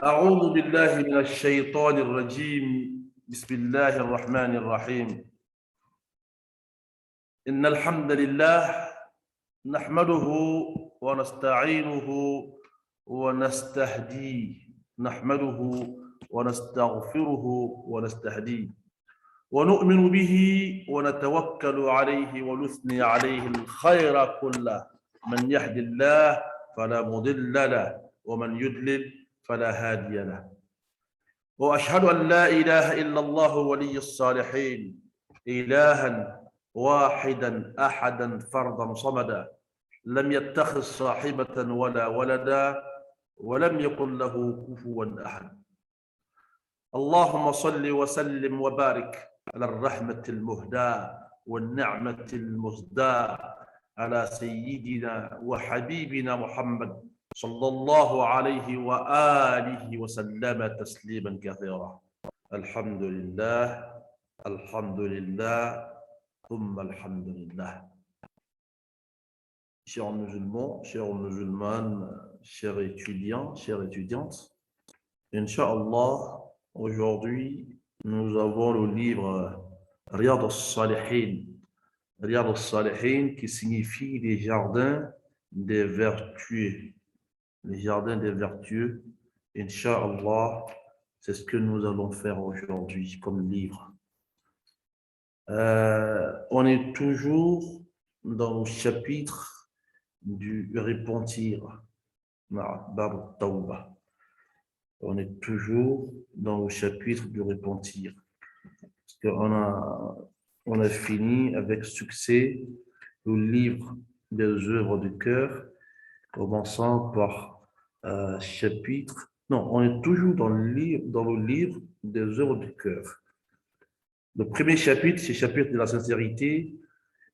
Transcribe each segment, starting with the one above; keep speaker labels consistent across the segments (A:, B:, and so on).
A: أعوذ بالله من الشيطان الرجيم. بسم الله الرحمن الرحيم. إن الحمد لله نحمده ونستعينه ونستهديه. نحمده ونستغفره ونستهديه ونؤمن به ونتوكل عليه ونثني عليه الخير كله. من يهد الله فلا مضل له ومن يضلل فلا هادي له. وأشهد أن لا إله إلا الله ولي الصالحين، إلها واحدا أحدا فردا صمدا، لم يتخذ صاحبة ولا ولدا ولم يكن له كفوا أحد. اللهم صل وسلم وبارك على الرحمة المهداة والنعمة المزداة على سيدنا وحبيبنا محمد صلى الله عليه وآله وسلم تسليما كثيرا. الحمد لله، الحمد لله، ثم الحمد لله. Chers musulmans, chères musulmanes, chers étudiants, chères étudiantes, Inch'Allah, aujourd'hui, nous avons le livre Riyad al-Salihin. Riyad al-Salihin qui signifie les jardins des vertueux. Les jardins des vertueux. Inch'Allah, c'est ce que nous allons faire aujourd'hui comme livre. On est toujours dans le chapitre du repentir. Bab Tawbah. On est toujours dans le chapitre du repentir. Parce qu'on a fini avec succès le livre des œuvres du cœur, commençant par chapitre. Non, on est toujours dans le livre des œuvres du cœur. Le premier chapitre, c'est le chapitre de la sincérité,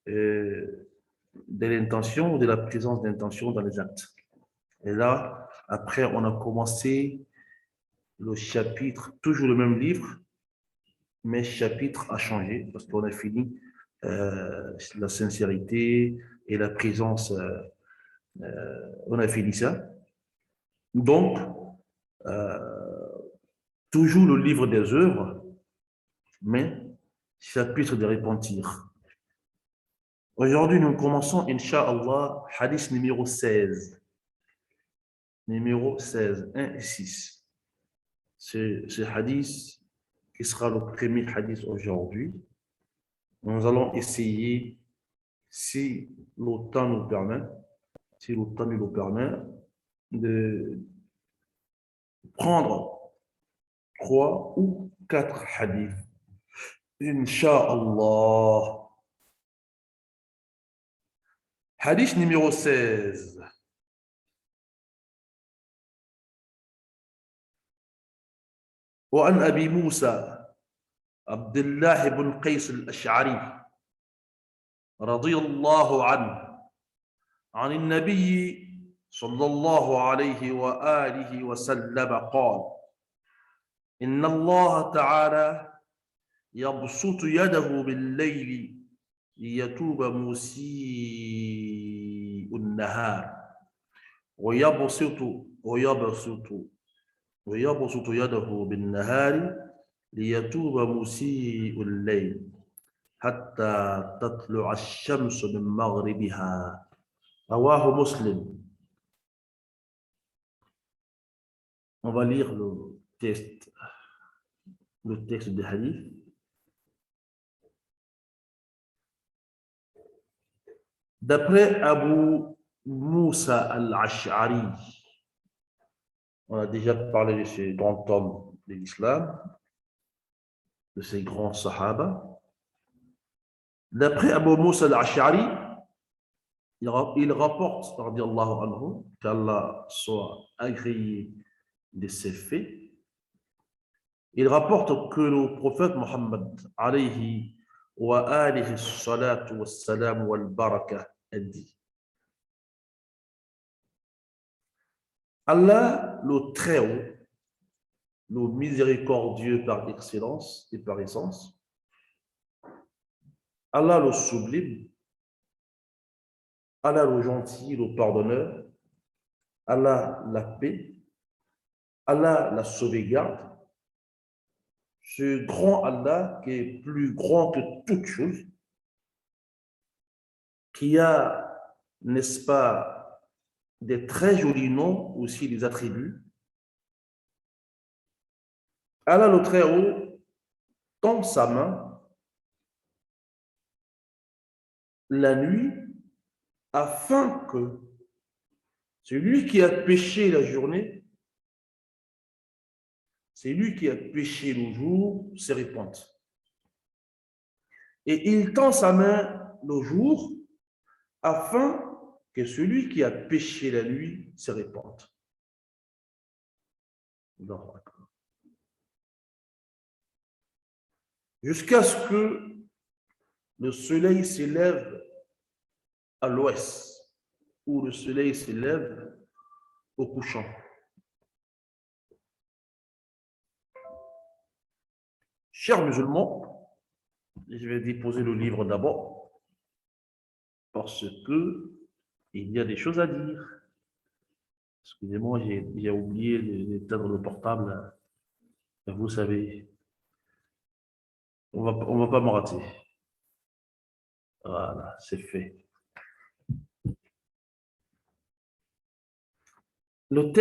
A: de l'intention ou de la présence d'intention dans les actes. Et là, après, on a commencé le chapitre, toujours le même livre, mais le chapitre a changé parce qu'on a fini la sincérité et la présence, on a fini ça. Donc, toujours le livre des œuvres, mais chapitre de repentir. Aujourd'hui, nous commençons, Inch'Allah, hadith numéro 16. Numéro 16, 1 et 6. Ce hadith qui sera le premier hadith aujourd'hui. Nous allons essayer, si le temps nous permet, de prendre 3 ou 4 hadiths. Inch'Allah. Hadith numéro 16. وعن أبي موسى عبد الله بن قيس الأشعري رضي الله عنه عن النبي صلى الله عليه وآله وسلم قال: إن الله تعالى يبسط يده بالليل ليتوب مسيء النهار ويبسط يده بالنهار ليتوب مسيء الليل حتى تطلع الشمس من مغربها. رواه مسلم. On va lire le texte du hadith. D'après Abu Moussa al-Ash'ari, on a déjà parlé de ces grands hommes de l'islam, de ces grands sahaba. D'après Abu Moussa al-Ash'ari, il rapporte, radiallahu anhu, qu'Allah soit agréé de ses faits. Il rapporte que le prophète Mohammed, alayhi wa alihi salatu wa salam wal baraka, a dit: Allah, le Très-Haut, le miséricordieux par excellence et par essence, Allah le sublime, Allah le gentil, le pardonneur, Allah la paix, Allah la sauvegarde, ce grand Allah qui est plus grand que toute chose, qui a, n'est-ce pas, des très jolis noms, aussi des attributs. Allah le Très-Haut tend sa main la nuit afin que celui qui a péché la journée, c'est lui qui a péché le jour, se répande. Et il tend sa main le jour afin que celui qui a péché la nuit se répande. Jusqu'à ce que le soleil s'élève à l'ouest, ou le soleil s'élève au couchant. Chers musulmans, je vais déposer le livre d'abord, parce que il y a des choses à dire. Excusez-moi, j'ai oublié d'éteindre le portable. Vous savez, on va pas me rater. Voilà, c'est fait. Le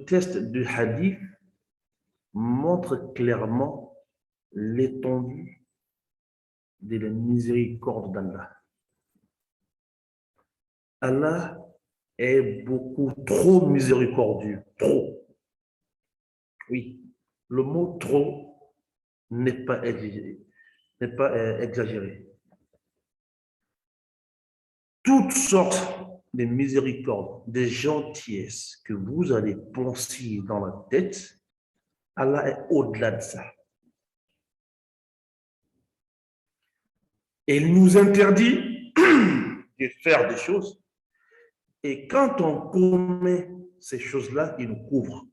A: test du hadith montre clairement l'étendue de la miséricorde d'Allah. Allah est beaucoup trop miséricordieux. Trop. Oui, le mot trop n'est pas exagéré. Toutes sortes de miséricordes, de gentillesses que vous allez penser dans la tête, Allah est au-delà de ça. Et il nous interdit de faire des choses. Et quand on commet ces choses-là, il nous couvre.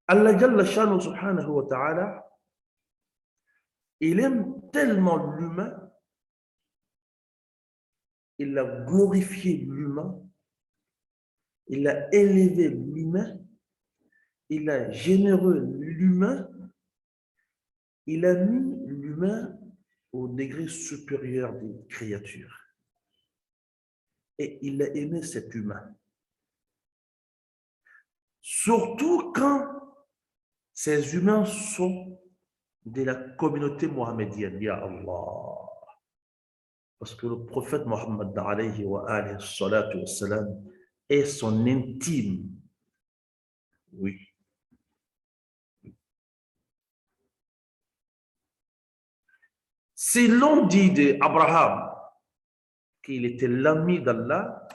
A: Allah Jalla Shanu subhanahu wa ta'ala, il aime tellement l'humain, il a glorifié l'humain, il a élevé l'humain, il a généreux l'humain, il a mis l'humain au degré supérieur des créatures. Et il a aimé cet humain. Surtout quand ces humains sont de la communauté mohammedienne. Ya Allah. Parce que le prophète Mohammed alayhi wa salatu wa salam est son intime. Oui. Si l'on dit d'Abraham qu'il était l'ami d'Allah,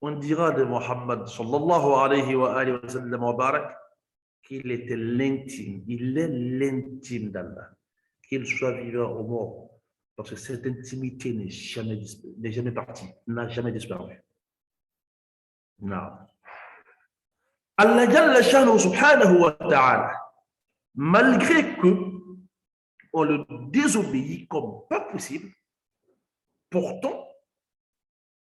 A: on dira de Mohammed sallallahu alayhi wa sallam wa barak qu'il était l'intime. Il est l'intime d'Allah. Qu'il soit vivant ou mort. Parce que cette intimité n'est jamais partie, n'a jamais disparu. Non. Allah Jalla Shanu subhanahu wa ta'ala, malgré que on le désobéit comme pas possible, pourtant,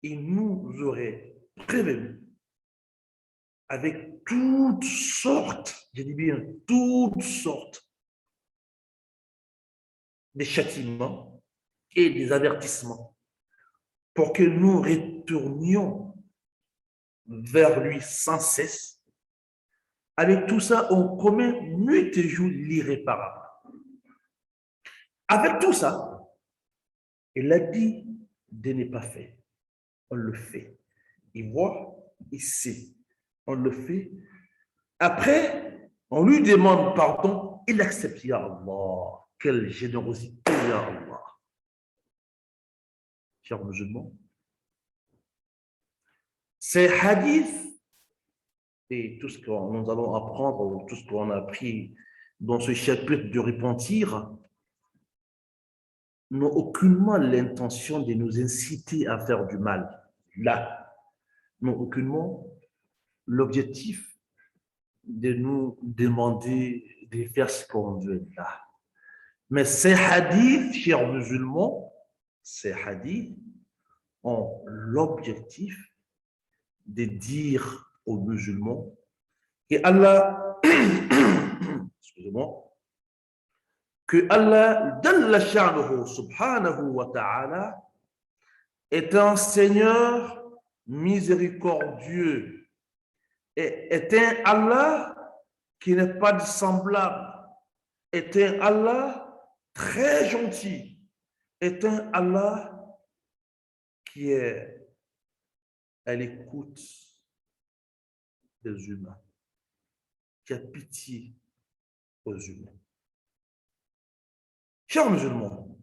A: il nous aurait prévenu avec toutes sortes, je dis bien toutes sortes de châtiments et des avertissements pour que nous retournions vers lui sans cesse. Avec tout ça, on commet nuit et jour l'irréparable. Avec tout ça, il a dit de ne pas faire. On le fait. Il voit, il sait. On le fait. Après, on lui demande pardon. Il accepte. Ya Allah. Quelle générosité, Ya Allah. Chers musulmans, ces hadiths et tout ce que nous allons apprendre, tout ce qu'on a appris dans ce chapitre du repentir, n'ont aucunement l'intention de nous inciter à faire du mal. Là, n'ont aucunement l'objectif de nous demander de faire ce qu'on veut là. Mais ces hadiths, chers musulmans, ces hadiths ont l'objectif de dire aux musulmans que Allah, excusez-moi, que Allah, Jalla sha'nuhu, subhanahu wa ta'ala, est un Seigneur miséricordieux et est un Allah qui n'est pas semblable, est un Allah très gentil, est un Allah qui est à l'écoute des humains, qui a pitié aux humains. Chers musulmans,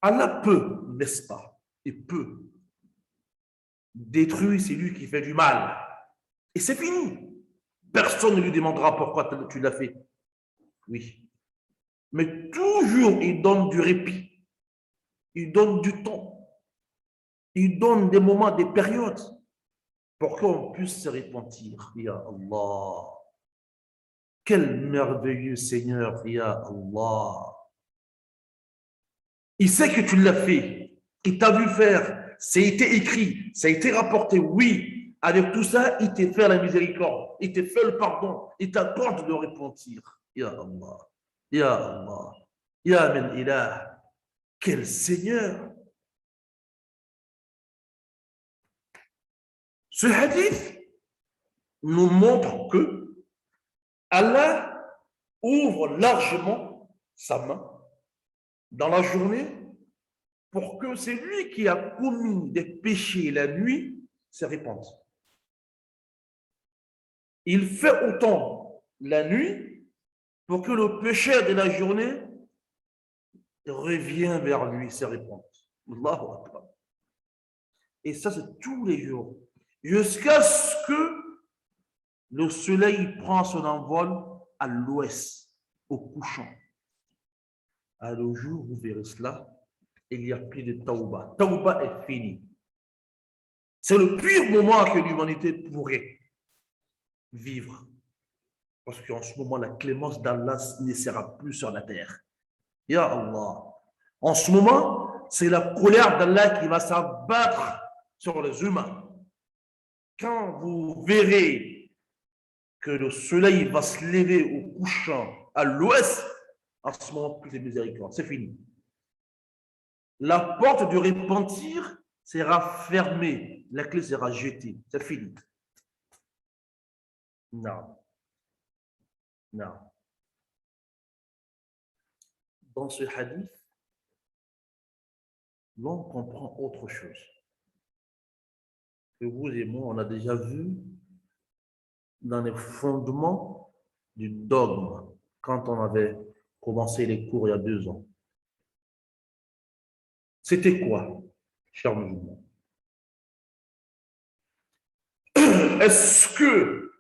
A: Allah peut, n'est-ce pas, il peut détruire celui qui fait du mal. Et c'est fini. Personne ne lui demandera pourquoi tu l'as fait. Oui. Mais toujours, il donne du répit. Il donne du temps. Il donne des moments, des périodes pour qu'on puisse se repentir. Ya Allah. Quel merveilleux Seigneur, Ya Allah. Il sait que tu l'as fait. Il t'a vu faire. Ça a été écrit. Ça a été rapporté. Oui. Avec tout ça, il t'a fait la miséricorde. Il t'a fait le pardon. Il t'accorde de repentir. Ya Allah. Ya Allah. Ya men ilah. Quel Seigneur. Ce hadith nous montre que Allah ouvre largement sa main dans la journée pour que celui qui a commis des péchés la nuit se répande. Il fait autant la nuit pour que le péché de la journée revienne vers lui, se répande. Allahu Akbar. Et ça, c'est tous les jours. Jusqu'à ce que le soleil prend son envol à l'ouest, au couchant. À le jour où vous verrez cela, il n'y a plus de Tauba. Tauba est fini. C'est le pire moment que l'humanité pourrait vivre. Parce qu'en ce moment, la clémence d'Allah ne sera plus sur la terre. Ya Allah. En ce moment, c'est la colère d'Allah qui va s'abattre sur les humains. Quand vous verrez que le soleil va se lever au couchant à l'ouest, en ce moment, plus de miséricorde. C'est fini. La porte du repentir sera fermée. La clé sera jetée. C'est fini. Non. Non. Dans ce hadith, l'on comprend autre chose. Que vous et moi, on a déjà vu dans les fondements du dogme quand on avait commencé les cours il y a 2 ans. C'était quoi, chers musulmans? Est-ce que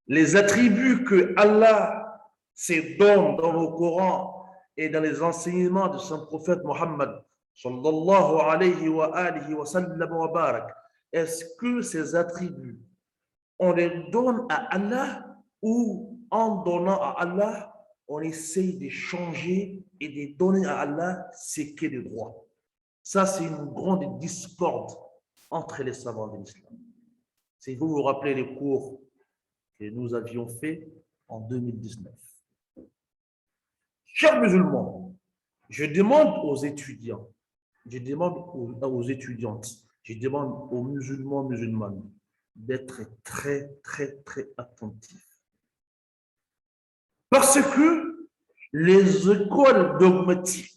A: les attributs que Allah se donne dans le Coran et dans les enseignements de son prophète Mohammed, sallallahu alayhi wa alihi wa sallam wa barak, est-ce que ces attributs, on les donne à Allah ou en donnant à Allah, on essaye de changer et de donner à Allah ce qui est de droit? Ça, c'est une grande discorde entre les savants de l'islam. Si vous vous rappelez les cours que nous avions faits en 2019. Chers musulmans, je demande aux étudiants, je demande aux étudiantes, je demande aux musulmans, musulmanes d'être très, très, très attentifs. Parce que les écoles dogmatiques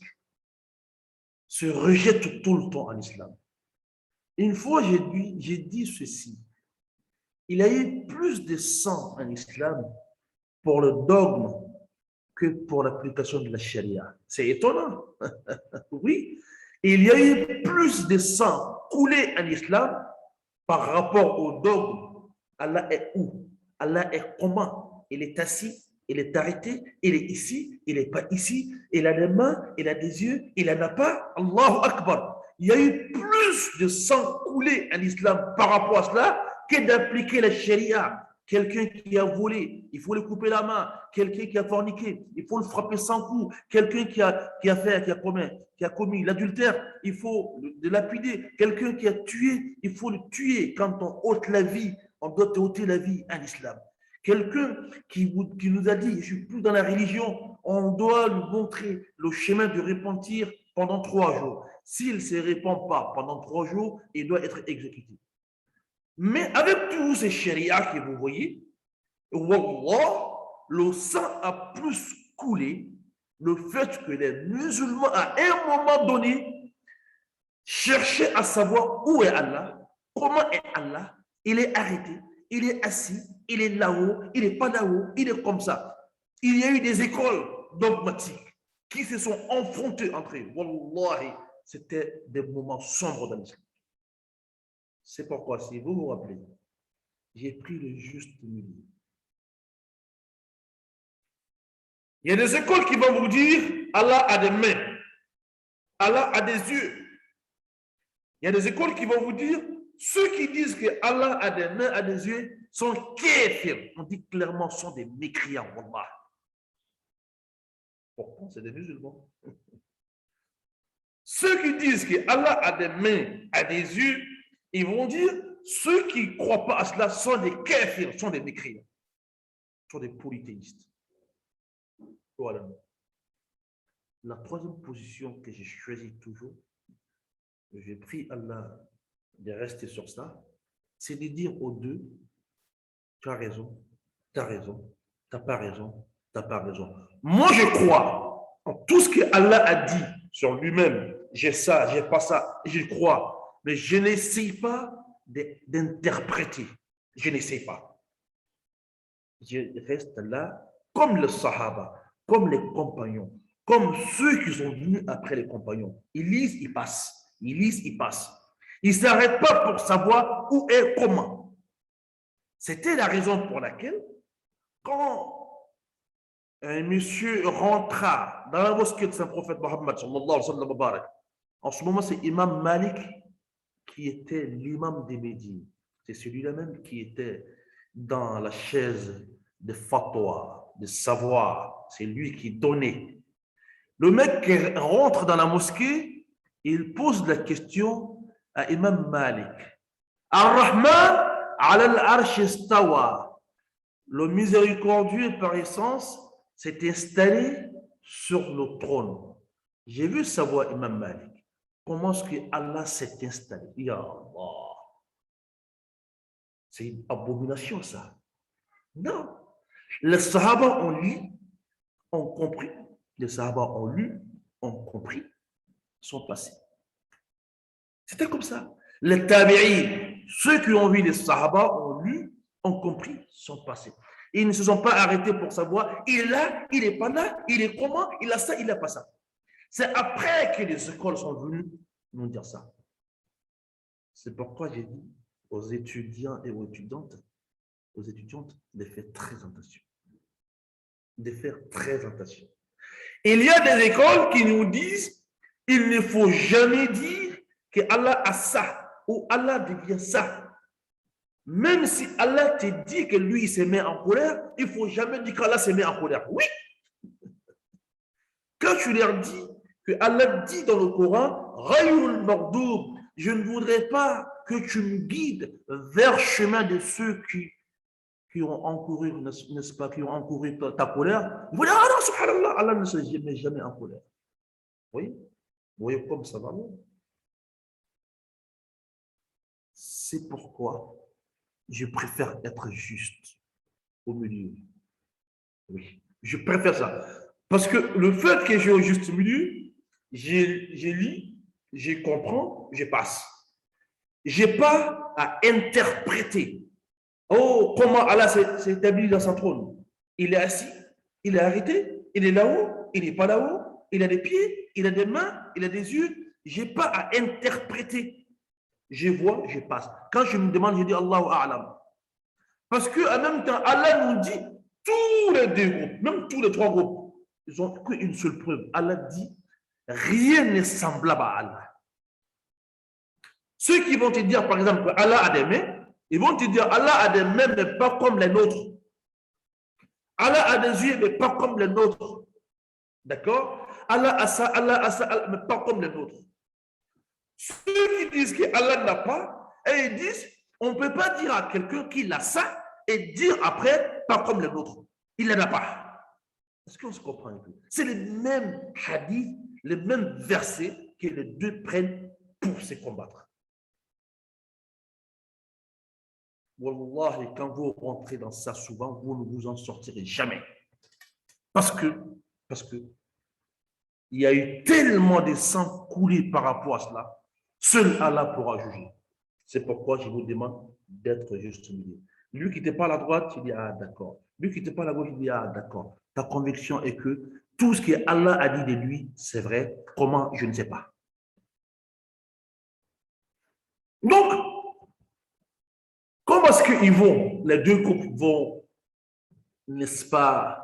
A: se rejettent tout le temps en islam. Une fois, j'ai dit ceci. Il y a eu plus de sang en islam pour le dogme que pour l'application de la charia. C'est étonnant. Oui. Il y a eu plus de sang coulé en islam par rapport au dogme. Allah est où? Allah est comment? Il est assis, il est arrêté, il est ici, il n'est pas ici, il a des mains, il a des yeux, il n'en a pas. Allahu Akbar. Il y a eu plus de sang coulé en islam par rapport à cela que d'appliquer la charia. Quelqu'un qui a volé, il faut lui couper la main. Quelqu'un qui a forniqué, il faut le frapper 100 coups. Quelqu'un qui a commis l'adultère, il faut le lapider. Quelqu'un qui a tué, il faut le tuer. Quand on ôte la vie On doit ôter la vie à l'islam. Quelqu'un qui nous a dit, je ne suis plus dans la religion, on doit lui montrer le chemin de repentir pendant 3 jours. S'il ne se répand pas pendant 3 jours, il doit être exécuté. Mais avec tous ces sharias que vous voyez, wallah, le sang a plus coulé le fait que les musulmans, à un moment donné, cherchaient à savoir où est Allah, comment est Allah, il est arrêté, il est assis, il est là-haut, il n'est pas là-haut, il est comme ça. Il y a eu des écoles dogmatiques qui se sont affrontées entre eux. Wallahi, c'était des moments sombres dans l'islam. C'est pourquoi, si vous vous rappelez, j'ai pris le juste milieu. Il y a des écoles qui vont vous dire Allah a des mains, Allah a des yeux. Il y a des écoles qui vont vous dire ceux qui disent que Allah a des mains, a des yeux sont kéfirs. On dit clairement sont des mécréants. Wallah. Pourtant, c'est des musulmans. Ceux qui disent que Allah a des mains, a des yeux, ils vont dire ceux qui ne croient pas à cela sont des kéfirs, sont des mécréants, sont des polythéistes. Voilà. La troisième position que j'ai choisie toujours, j'ai pris Allah de rester sur ça, c'est de dire aux deux, tu as raison, tu as raison, tu n'as pas raison, tu n'as pas raison. Moi, je crois en tout ce que Allah a dit sur lui-même. J'ai ça, j'ai pas ça, je crois. Mais je n'essaye pas d'interpréter. Je n'essaye pas. Je reste là comme le Sahaba, comme les compagnons, comme ceux qui sont venus après les compagnons. Ils lisent, ils passent. Ils lisent, ils passent. Ils ne s'arrêtent pas pour savoir où et comment. C'était la raison pour laquelle, quand un monsieur rentra dans la mosquée de Saint-Prophète Mohammed, en ce moment, c'est Imam Malik qui était l'imam des Médines. C'est celui-là même qui était dans la chaise de fatwa, de savoir. C'est lui qui donnait. Le mec qui rentre dans la mosquée, il pose la question à Imam Malik. Ar-Rahman ala al-arsh istawa. Le miséricordieux par essence s'est installé sur le trône. J'ai vu savoir Imam Malik. Comment est-ce que Allah s'est installé? Ya Allah. C'est une abomination, ça. Non. Les Sahaba ont lu, ont compris. Les Sahaba ont lu, ont compris, sont passés. C'était comme ça. Les Tabi'in, ceux qui ont vu les Sahaba ont lu, ont compris, sont passés. Ils ne se sont pas arrêtés pour savoir, il est là, il n'est pas là, il est comment, il a ça, il n'a pas ça. C'est après que les écoles sont venues nous dire ça. C'est pourquoi j'ai dit aux étudiants et aux étudiantes de faire très attention. De faire très attention. Il y a des écoles qui nous disent il ne faut jamais dire que Allah a ça ou Allah devient ça. Même si Allah te dit que lui il se met en colère, il ne faut jamais dire qu'Allah se met en colère. Oui. Quand tu leur dis que Allah dit dans le Coran, Ghayrul Maghdub, je ne voudrais pas que tu me guides vers le chemin de ceux qui ont encouru, n'est-ce pas, qui ont encouru ta colère. Ils vont dire, ah non, subhanallah, Allah ne se met jamais en colère. Oui, vous voyez comme ça va. C'est pourquoi je préfère être juste au milieu. Oui, je préfère ça. Parce que le fait que j'ai au juste milieu, je lis, je comprends, je passe. Je n'ai pas à interpréter. Oh, comment Allah s'est établi dans son trône. Il est assis, il est arrêté, il est là-haut, il n'est pas là-haut, il a des pieds, il a des mains, il a des yeux. Je n'ai pas à interpréter. Je vois, je passe. Quand je me demande, je dis Allahu A'lam. Parce qu'en même temps, Allah nous dit, tous les deux groupes, même tous les 3 groupes, ils n'ont qu'une seule preuve. Allah dit, rien n'est semblable à Allah. Ceux qui vont te dire, par exemple, que Allah a des mains, ils vont te dire, Allah a des mains, mais pas comme les nôtres. Allah a des yeux, mais pas comme les nôtres. D'accord? Allah a ça, mais pas comme les nôtres. Ceux qui disent que Allah n'a pas, et ils disent, On ne peut pas dire à quelqu'un qu'il a ça et dire après, pas comme les autres. Il n'en a pas. Est-ce qu'on se comprend un peu? C'est les mêmes hadiths, les mêmes versets que les deux prennent pour se combattre. Wallahi, quand vous rentrez dans ça souvent, vous ne vous en sortirez jamais. Parce que il y a eu tellement de sang coulé par rapport à cela. Seul Allah pourra juger. C'est pourquoi je vous demande d'être juste au milieu. Lui qui n'était pas à la droite, il dit ah d'accord. Lui qui n'était pas à la gauche, il dit ah d'accord. Ta conviction est que tout ce que Allah a dit de lui, c'est vrai. Comment, je ne sais pas. Donc, comment est-ce qu'ils vont, les deux groupes vont, n'est-ce pas,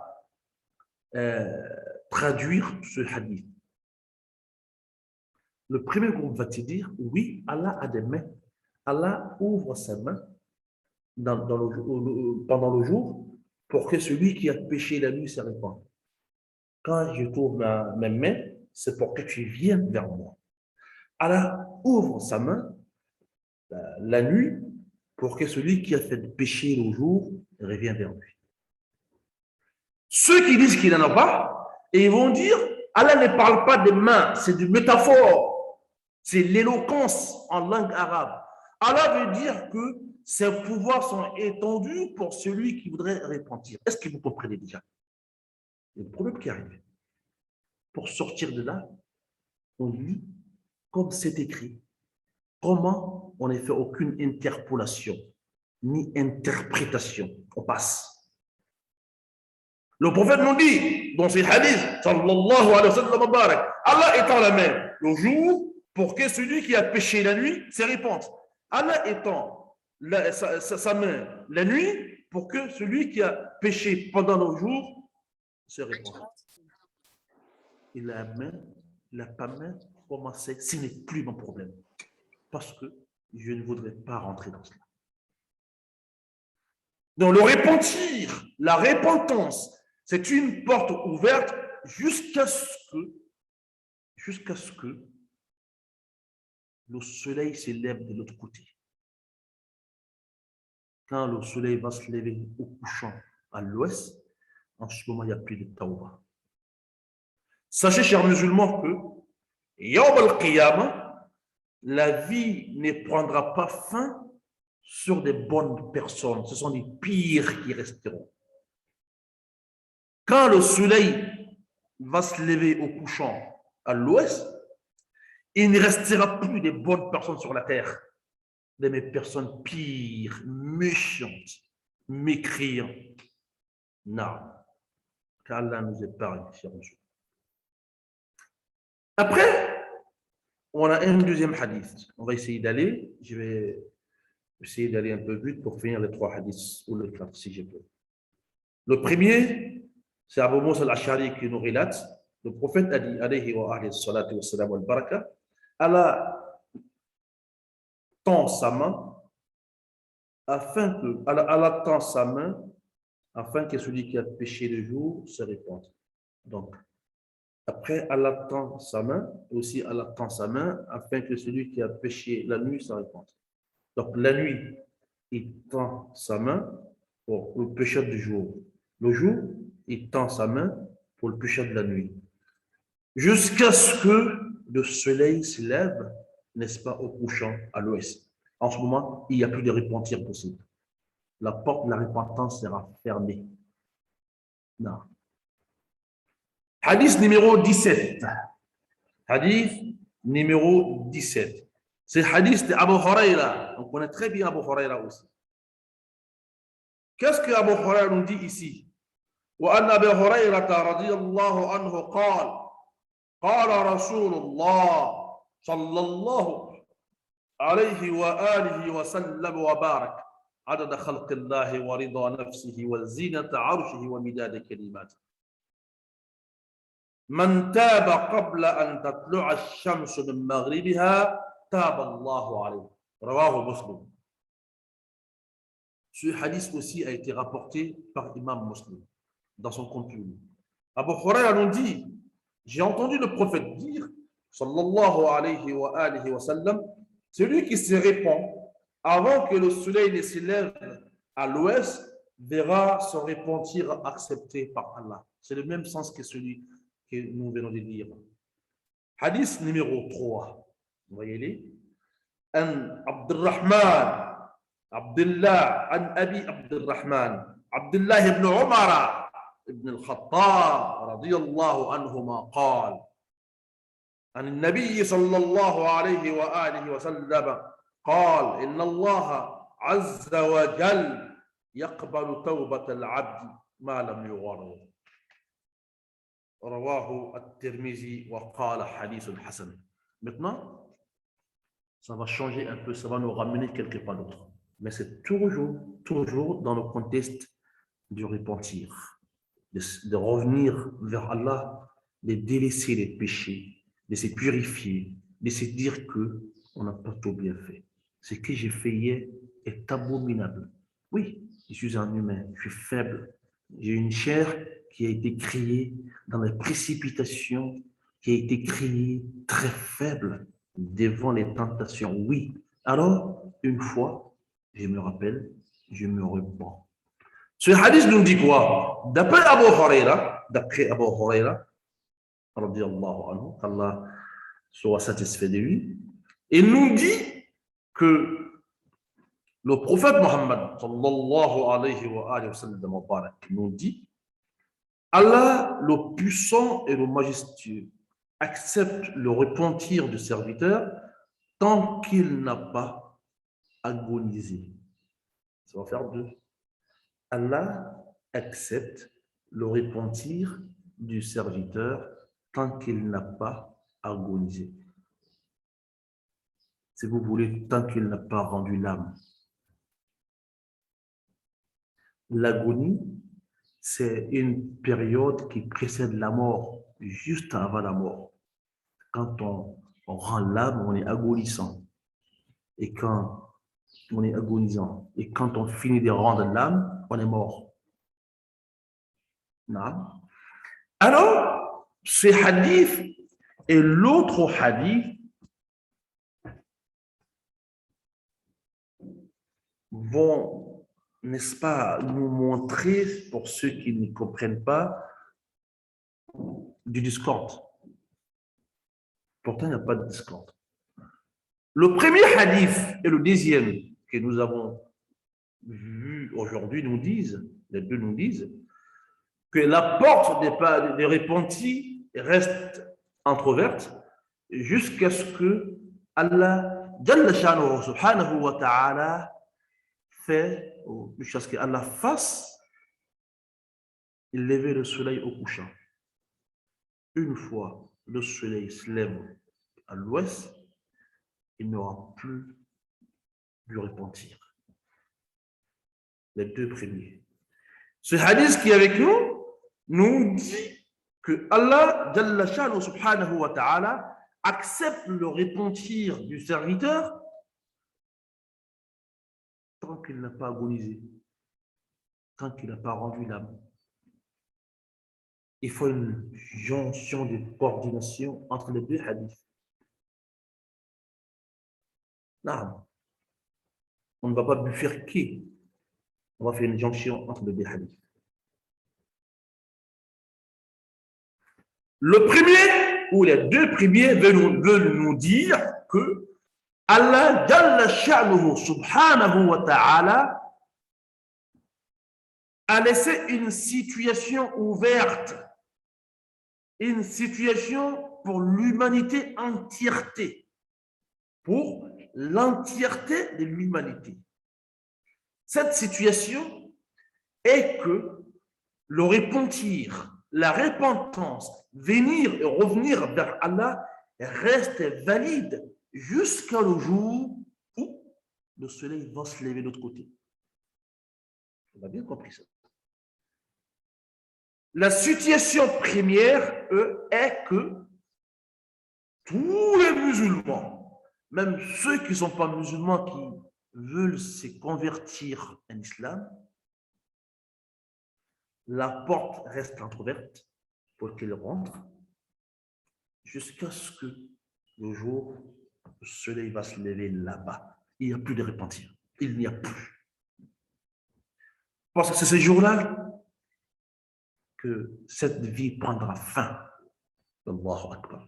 A: traduire ce hadith? Le premier groupe va te dire, oui, Allah a des mains. Allah ouvre sa main pendant le jour pour que celui qui a péché la nuit se répande. Quand je tourne mes mains, c'est pour que tu viennes vers moi. Allah ouvre sa main la nuit pour que celui qui a fait péché le jour revienne vers lui. Ceux qui disent qu'il n'en a pas, et ils vont dire, Allah ne parle pas des mains, c'est du métaphore. C'est l'éloquence en langue arabe. Allah veut dire que ses pouvoirs sont étendus pour celui qui voudrait repentir. Est-ce que vous comprenez déjà? Le problème qui arrive. Pour sortir de là, on lit comme c'est écrit. Comment on n'a fait aucune interpolation, ni interprétation. On passe. Le prophète nous dit, dans ses hadiths, sallallahu alayhi wa sallam, Allah étend la main le jour pour que celui qui a péché la nuit se répande. Allah étend sa main la nuit pour que celui qui a péché pendant le jour se répande. Et la main, la pas main, commençait, ce n'est plus mon problème. Parce que je ne voudrais pas rentrer dans cela. Donc le repentir, la repentance, c'est une porte ouverte jusqu'à ce que le soleil s'élève de l'autre côté. Quand le soleil va se lever au couchant à l'ouest, en ce moment, il n'y a plus de tawbah. Sachez, chers musulmans, que Yawm al-Qiyamah, la vie ne prendra pas fin sur des bonnes personnes. Ce sont les pires qui resteront. Quand le soleil va se lever au couchant à l'ouest, il ne restera plus de bonnes personnes sur la terre, mais des personnes pires, méchantes, mécréantes. Non. Qu'Allah nous épargne, chers musulmans. Après, on a un deuxième hadith. On va essayer d'aller. Je vais essayer d'aller un peu vite pour finir les 3 hadiths ou les 4 si je peux. Le premier, c'est Abu Musa al-Ash'ari qui nous relate. Le prophète a dit, alayhi wa alayhi salatu wa salam wa al-baraka, Allah tend sa main afin que celui qui a péché le jour se répande. Donc, après, Allah tend sa main, aussi Allah tend sa main afin que celui qui a péché la nuit se répande. Donc, la nuit, il tend sa main pour le péché du jour. Le jour, il tend sa main pour le péché de la nuit. Jusqu'à ce que le soleil se lève, n'est-ce pas, au couchant à l'ouest. En ce moment, il n'y a plus de repentir possible. La porte de la repentance sera fermée. Non. Hadith numéro 17. Hadith numéro 17. C'est le hadith d'Abu Huraira. On connaît très bien Abu Huraira aussi. Qu'est-ce que Abu Huraira nous dit ici? وأن أبي هريرة رضي الله عنه قال رسول الله صلى الله عليه وآله وسلم وبارك عدد خلق الله ورضا نفسه وزينة عرشه ومداد كلماته من تاب قبل أن تطلع الشمس من مغربها تاب الله عليه رواه مسلم. Ce hadith aussi a été rapporté par Imam Muslim dans son contenu. Abu Huraira nous dit, j'ai entendu le prophète dire, sallallahu alayhi wa alihi wa sallam, celui qui se répand avant que le soleil ne s'élève à l'ouest, verra son repentir accepté par Allah. C'est le même sens que celui que nous venons de lire. Hadith numéro 3. Vous voyez-les? An Abdurrahman, Abdullah, an Abi Abdurrahman, Abdullah ibn Umar ibn al-Khattab, radiyallahu anhuma, قال عن النبي صلى الله عليه وآله وسلم قال إن الله عز وجل يقبل توبة العبد ما لم يغرر رواه الترمذي وقال حديث حسن. Maintenant, ça va changer un peu, ça va nous ramener quelque part d'autre. Mais c'est toujours dans le contexte du repentir, de revenir vers Allah, de délaisser les péchés, de se purifier, de se dire qu'on n'a pas tout bien fait. Ce que j'ai fait hier est abominable. Oui, je suis un humain, je suis faible. J'ai une chair qui a été créée dans les précipitations, qui a été créée très faible devant les tentations. Oui. Alors, une fois, je me rappelle, je me repens. Ce hadith nous dit quoi? D'après Abu Huraira, radiyallahu anhu, qu'Allah soit satisfait de lui, il nous dit que le prophète Mohammed sallallahu alayhi wa sallam nous dit Allah, le puissant et le majestueux, accepte le repentir du serviteur tant qu'il n'a pas agonisé. Ça va faire deux. Allah accepte le repentir du serviteur tant qu'il n'a pas agonisé. Si vous voulez, tant qu'il n'a pas rendu l'âme. L'agonie, c'est une période qui précède la mort, juste avant la mort. Quand on rend l'âme, on est agonissant. Et quand on est agonisant, et quand on finit de rendre l'âme, on est mort. Non. Alors, ce hadith et l'autre hadith vont, n'est-ce pas, nous montrer, pour ceux qui ne comprennent pas, du discorde. Pourtant, il n'y a pas de discorde. Le premier hadith et le deuxième que nous avons vu aujourd'hui nous disent, les deux nous disent, que la porte des repentis reste entrouverte jusqu'à ce que Allah, Jalla Sha'nuhu subhanahu wa ta'ala, fait, jusqu'à ce qu'Allah fasse lever le soleil au couchant. Une fois le soleil se lève à l'ouest, il n'y aura plus du repentir. Les deux premiers. Ce hadith qui est avec nous nous dit que Allah, Jalla Sha'nuhu subhanahu wa ta'ala, accepte le repentir du serviteur tant qu'il n'a pas agonisé, tant qu'il n'a pas rendu l'âme. Il faut une jonction de coordination entre les deux hadiths. Non. On ne va pas bifurquer. On va faire une jonction entre les deux hadiths. Le premier, ou les deux premiers, veulent nous dire que Allah, Jalla Sha'nuhu subhanahu wa ta'ala, a laissé une situation ouverte, une situation pour l'humanité entièreté, pour l'entièreté de l'humanité. Cette situation est que le repentir, la repentance, venir et revenir vers Allah reste valide jusqu'à le jour où le soleil va se lever de l'autre côté. On a bien compris ça. La situation première, est que tous les musulmans, même ceux qui ne sont pas musulmans, qui veulent se convertir en islam, la porte reste entrouverte pour qu'ils rentrent jusqu'à ce que le jour où le soleil va se lever là-bas. Il n'y a plus de repentir. Il n'y a plus. Parce que c'est ce jour-là que cette vie prendra fin. Allahu Akbar.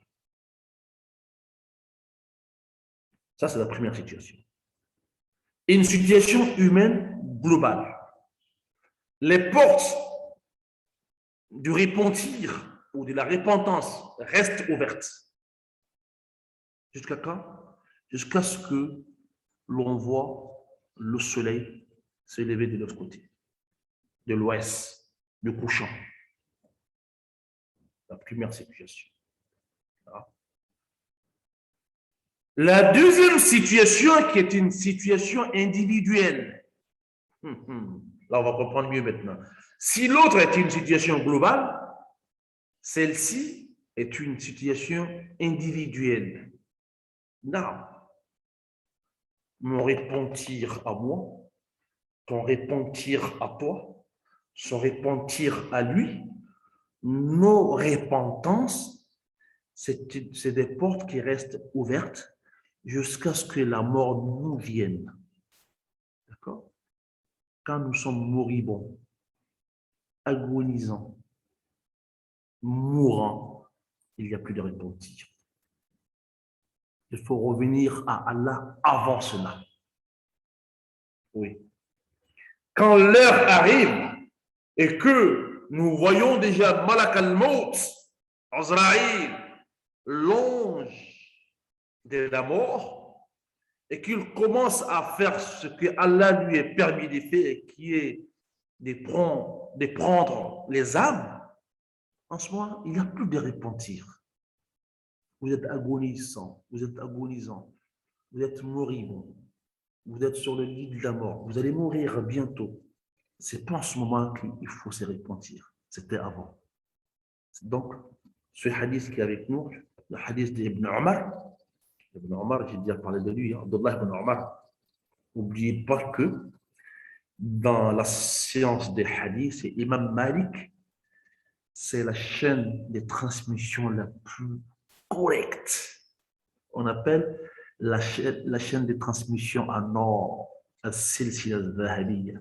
A: Ça, c'est la première situation. Une situation humaine globale. Les portes du repentir ou de la repentance restent ouvertes. Jusqu'à quand? Jusqu'à ce que l'on voit le soleil se lever de l'autre côté, de l'ouest, du couchant. La première situation. La deuxième situation, qui est une situation individuelle. Là, on va comprendre mieux maintenant. Si l'autre est une situation globale, celle-ci est une situation individuelle. Non. Mon repentir à moi, ton repentir à toi, son repentir à lui, nos repentances, c'est des portes qui restent ouvertes jusqu'à ce que la mort nous vienne. D'accord? Quand nous sommes moribonds, agonisants, mourants, il n'y a plus de repentir. Il faut revenir à Allah avant cela. Oui. Quand l'heure arrive et que nous voyons déjà Malak al-Maut, Azraïl, l'ange de la mort, et qu'il commence à faire ce que Allah lui est permis de faire, qui est de prendre les âmes, en ce moment, il n'y a plus de repentir. Vous êtes agonisant, vous êtes agonisant, vous êtes moribond, vous êtes sur le lit de la mort, vous allez mourir bientôt. C'est pas en ce moment qu'il faut se repentir, c'était avant. Donc, ce hadith qui est avec nous, le hadith d'Ibn Omar, Ibn Omar, j'ai déjà parlé de lui, Abdullah ibn Omar, n'oubliez pas que dans la science des hadiths, c'est Imam Malik, c'est la chaîne de transmission la plus correcte. On appelle la chaîne de transmission en or, al-silsila al-zahabiyya.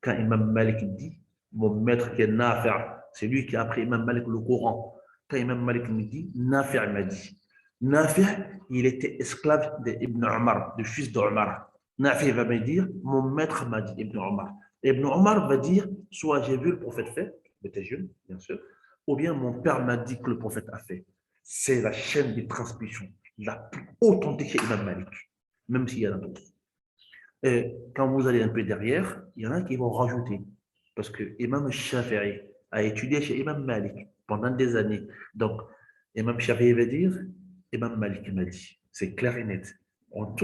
A: Quand Imam Malik dit, mon maître qui est Nafi', c'est lui qui a appris Imam Malik le Coran. Quand Imam Malik me dit, Nafi' m'a dit. Nafi', il était esclave d'Ibn Omar, du fils d'Omar. Nafi' va me dire, mon maître m'a dit, Ibn Omar. Ibn Omar va dire, soit j'ai vu le prophète faire, j'étais jeune, bien sûr, ou bien mon père m'a dit que le prophète a fait. C'est la chaîne de transmission la plus authentique chez Imam Malik, même s'il y en a d'autres. Et quand vous allez un peu derrière, il y en a qui vont rajouter. Parce que Imam Shafi'i a étudié chez Imam Malik pendant des années. Donc, Imam Shafi'i va dire, Imam Malik m'a dit. C'est clair et net. On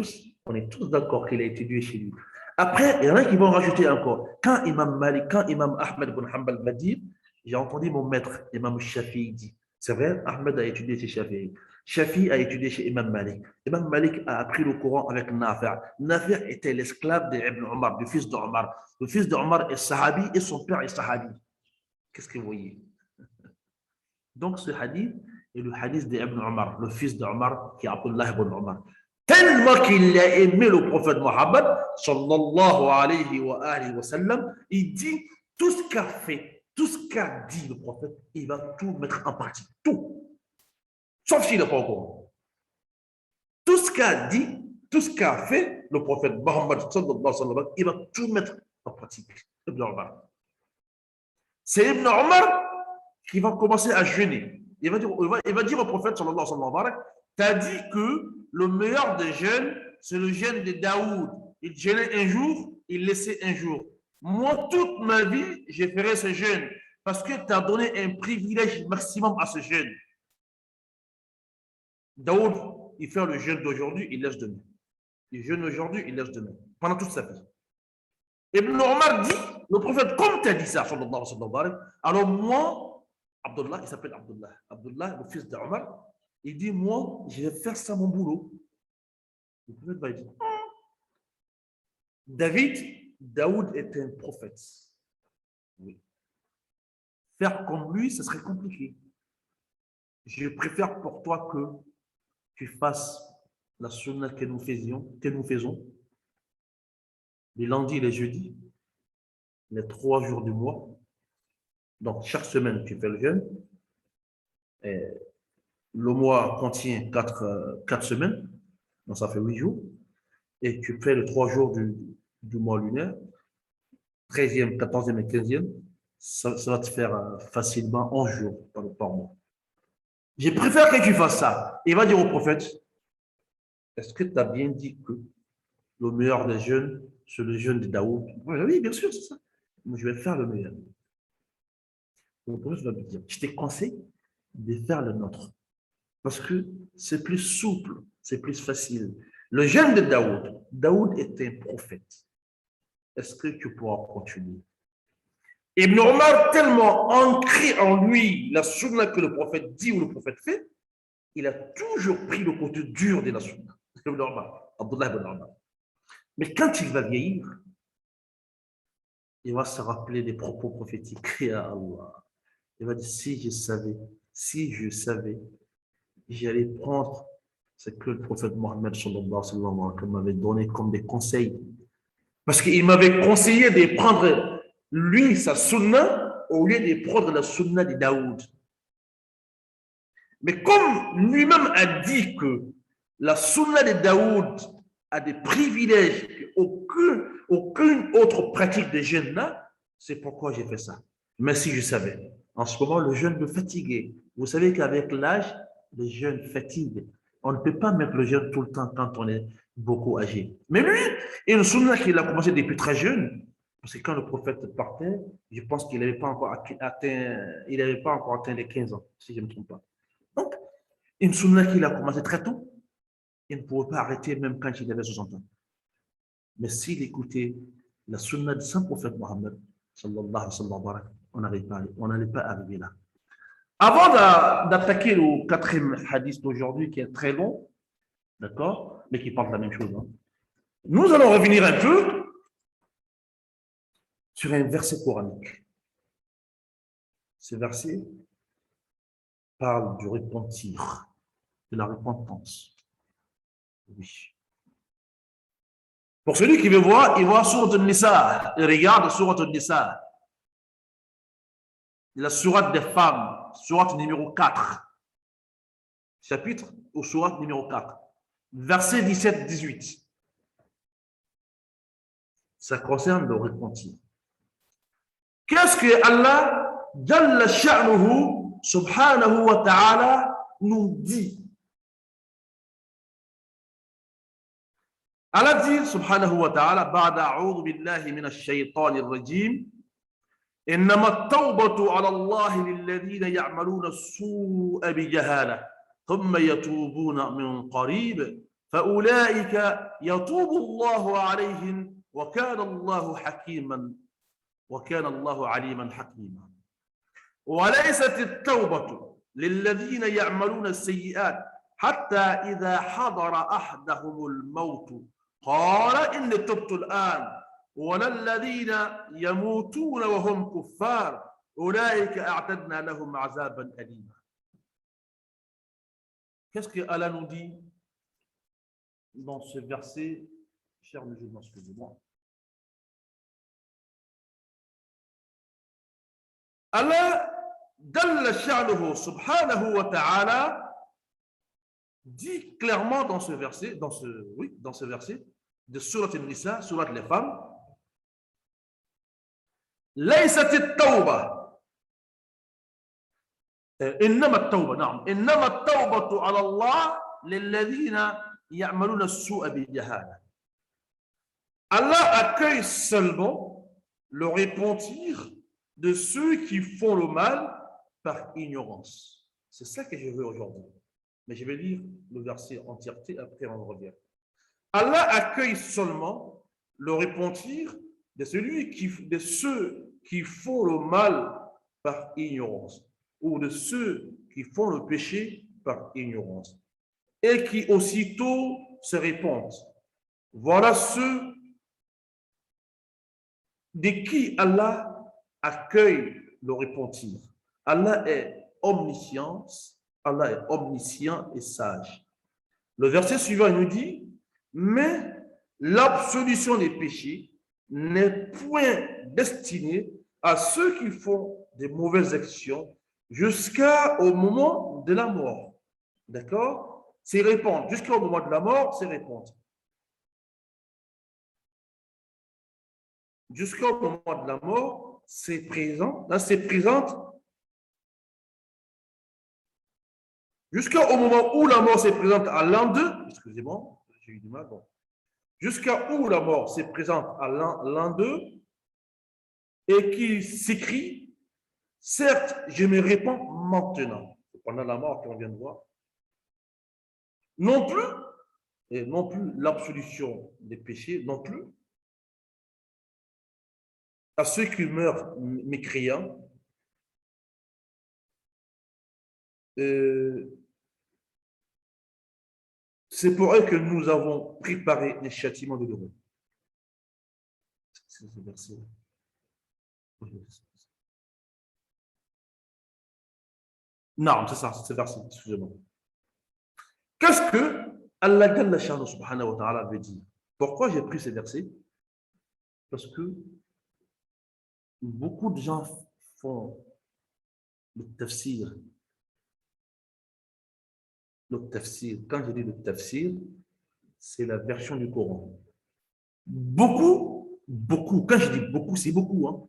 A: est tous d'accord qu'il a étudié chez lui. Après, il y en a qui vont rajouter encore. Quand Imam Ahmed bin Hanbal m'a dit, j'ai entendu mon maître, Imam Shafi'i dit. C'est vrai, Ahmed a étudié chez Shafi'i. Shafi a étudié chez Imam Malik. Imam Malik a appris le Coran avec Nafi'. Nafi' était l'esclave d'Ibn Omar, du fils d'Omar. Le fils d'Omar est sahabi et son père est sahabi. Qu'est-ce que vous voyez? Donc ce hadith est le hadith d'Ibn Omar, le fils d'Omar qui est Abdullah ibn Omar. Tellement qu'il a aimé le prophète Mohammed, sallallahu alayhi wa sallam, il dit tout ce qu'a fait, tout ce qu'a dit le prophète, il va tout mettre en pratique. Tout. Sauf s'il n'est pas au courant. Tout ce qu'a dit, tout ce qu'a fait le prophète Mohammed, il va tout mettre en pratique. Ibn Omar. C'est Ibn Omar qui va commencer à jeûner. Il va dire au prophète, tu as dit que le meilleur des jeûnes, c'est le jeûne de Daoud. Il jeûnait un jour, il laissait un jour. Moi, toute ma vie, je ferai ce jeûne parce que tu as donné un privilège maximum à ce jeûne. Daoud, il fait le jeûne d'aujourd'hui, il laisse demain. Il jeûne aujourd'hui, il laisse demain. Pendant toute sa vie. Ibn Omar dit, le prophète, comme tu as dit ça, alors moi, Abdullah, il s'appelle Abdullah. Abdullah, le fils d'Omar, il dit, moi, je vais faire ça mon boulot. Le prophète va dire, Daoud est un prophète. Oui. Faire comme lui, ce serait compliqué. Je préfère pour toi que tu fasses la sunna que nous faisons, les lundis et les jeudis, les 3 jours du mois. Donc, chaque semaine, tu fais le jeûne. Et le mois contient 4 semaines, donc ça fait 8 jours. Et tu fais les 3 jours du mois lunaire, 13e, 14e et 15e. Ça va te faire facilement 11 jours par mois. Je préfère que tu fasses ça. Il va dire au prophète, est-ce que tu as bien dit que le meilleur des jeûnes, c'est le jeûne de Daoud? Oui, bien sûr, c'est ça. Moi, je vais faire le meilleur. Le prophète va lui dire, je te conseille de faire le nôtre. Parce que c'est plus souple, c'est plus facile. Le jeûne de Daoud, Daoud est un prophète. Est-ce que tu pourras continuer? Ibn Omar, tellement ancré en lui la sunna que le prophète dit ou le prophète fait, il a toujours pris le côté dur de la sunna. Ibn Omar, Abdullah ibn Omar. Mais quand il va vieillir, il va se rappeler des propos prophétiques. Ya Allah. Il va dire, si je savais, j'allais prendre ce que le prophète Mohammed sallallahu alayhi wa sallam m'avait donné comme des conseils. Parce qu'il m'avait conseillé de prendre lui sa sunna au lieu de prendre la sunna de Daoud. Mais comme lui-même a dit que la sunna de Daoud a des privilèges qu'aucune autre pratique de jeûne n'a, c'est pourquoi j'ai fait ça. Mais si je savais, en ce moment, le jeûne me fatiguait. Vous savez qu'avec l'âge, le jeûne fatigue. On ne peut pas mettre le jeûne tout le temps quand on est beaucoup âgé. Mais lui, il y a une sunna qu'il a commencé depuis très jeune. Parce que quand le prophète partait, je pense qu'il n'avait pas encore atteint les 15 ans, si je ne me trompe pas. Donc, une sunna qu'il a commencé très tôt, il ne pouvait pas arrêter même quand il avait 60 ans. Mais s'il écoutait la sunna du saint prophète Mohammed, sallallahu alayhi wa sallam, on n'allait pas arriver là. Avant d'attaquer le 4e hadith d'aujourd'hui, qui est très long, d'accord, mais qui parle de la même chose, hein, nous allons revenir un peu sur un verset coranique. Ce verset parle du repentir, de la repentance. Oui. Pour celui qui veut voir, il voit Sourate An-Nisa. Il regarde Sourate An-Nisa. La sourate des femmes, sourate numéro 4. Chapitre ou sourate numéro 4. Verset 17-18. Ça concerne le repentir. Qu'est-ce que Allah, Jalla Sha'nuhu, subhanahu wa ta'ala, nous dit? Allah dit, subhanahu wa ta'ala, ba'da a'udhu billahi minash shaytanir rajim, إنما التوبة على الله للذين يعملون السوء بجهالة ثم يتوبون من قريب فأولئك يتوب الله عليهم وكان الله عليما حكيما وليست التوبة للذين يعملون السيئات حتى إذا حضر أحدهم الموت قال إني تبت الآن ولا الذين يموتون وهم كفار أولئك أعتدنا لهم عذابا أليما. Qu'est-ce que Allah nous dit dans ce verset, chers musulmans, excusez-moi. Allah, Jalla Sha'nuhu, subhanahu wa ta'ala, dit clairement dans ce verset, dans ce verset de Sourate An-Nisa, Sourate les femmes, ليست التوبة إنما التوبة نعم إنما التوبة على الله للذين يعملون السوء بجهالة. Allah accueille seulement le repentir de ceux qui font le mal par ignorance. C'est ça que je veux aujourd'hui. Mais je vais lire le verset en entièreté, après on revient. Allah accueille seulement le repentir de ceux qui font le mal par ignorance, ou de ceux qui font le péché par ignorance, et qui aussitôt se repentent. Voilà ceux de qui Allah accueille le repentir. Allah est omniscient et sage. Le verset suivant nous dit, mais l'absolution des péchés n'est point destiné à ceux qui font des mauvaises actions jusqu'au moment de la mort. D'accord? C'est répondre. Jusqu'au moment de la mort, c'est répondre. Jusqu'au moment de la mort, c'est présent. Là, c'est présente. Jusqu'au moment où la mort se présente à l'an 2, excusez-moi, j'ai eu du mal. Bon. Jusqu'à où la mort se présente à l'an 2 et qui s'écrit, certes, je me répands maintenant. C'est pendant la mort qu'on vient de voir. Non plus, et non plus l'absolution des péchés, non plus. À ceux qui meurent mécréants, c'est pour eux que nous avons préparé les châtiments de l'heureux. C'est ce verset. Non, c'est ça, c'est ce verset, excusez-moi. Qu'est-ce que Allah subhanahu wa ta'ala veut dire? Pourquoi j'ai pris ces versets? Parce que beaucoup de gens font le tafsir. Le tafsir, quand je dis le tafsir, c'est la version du Coran. Beaucoup, quand je dis beaucoup, c'est beaucoup. Hein.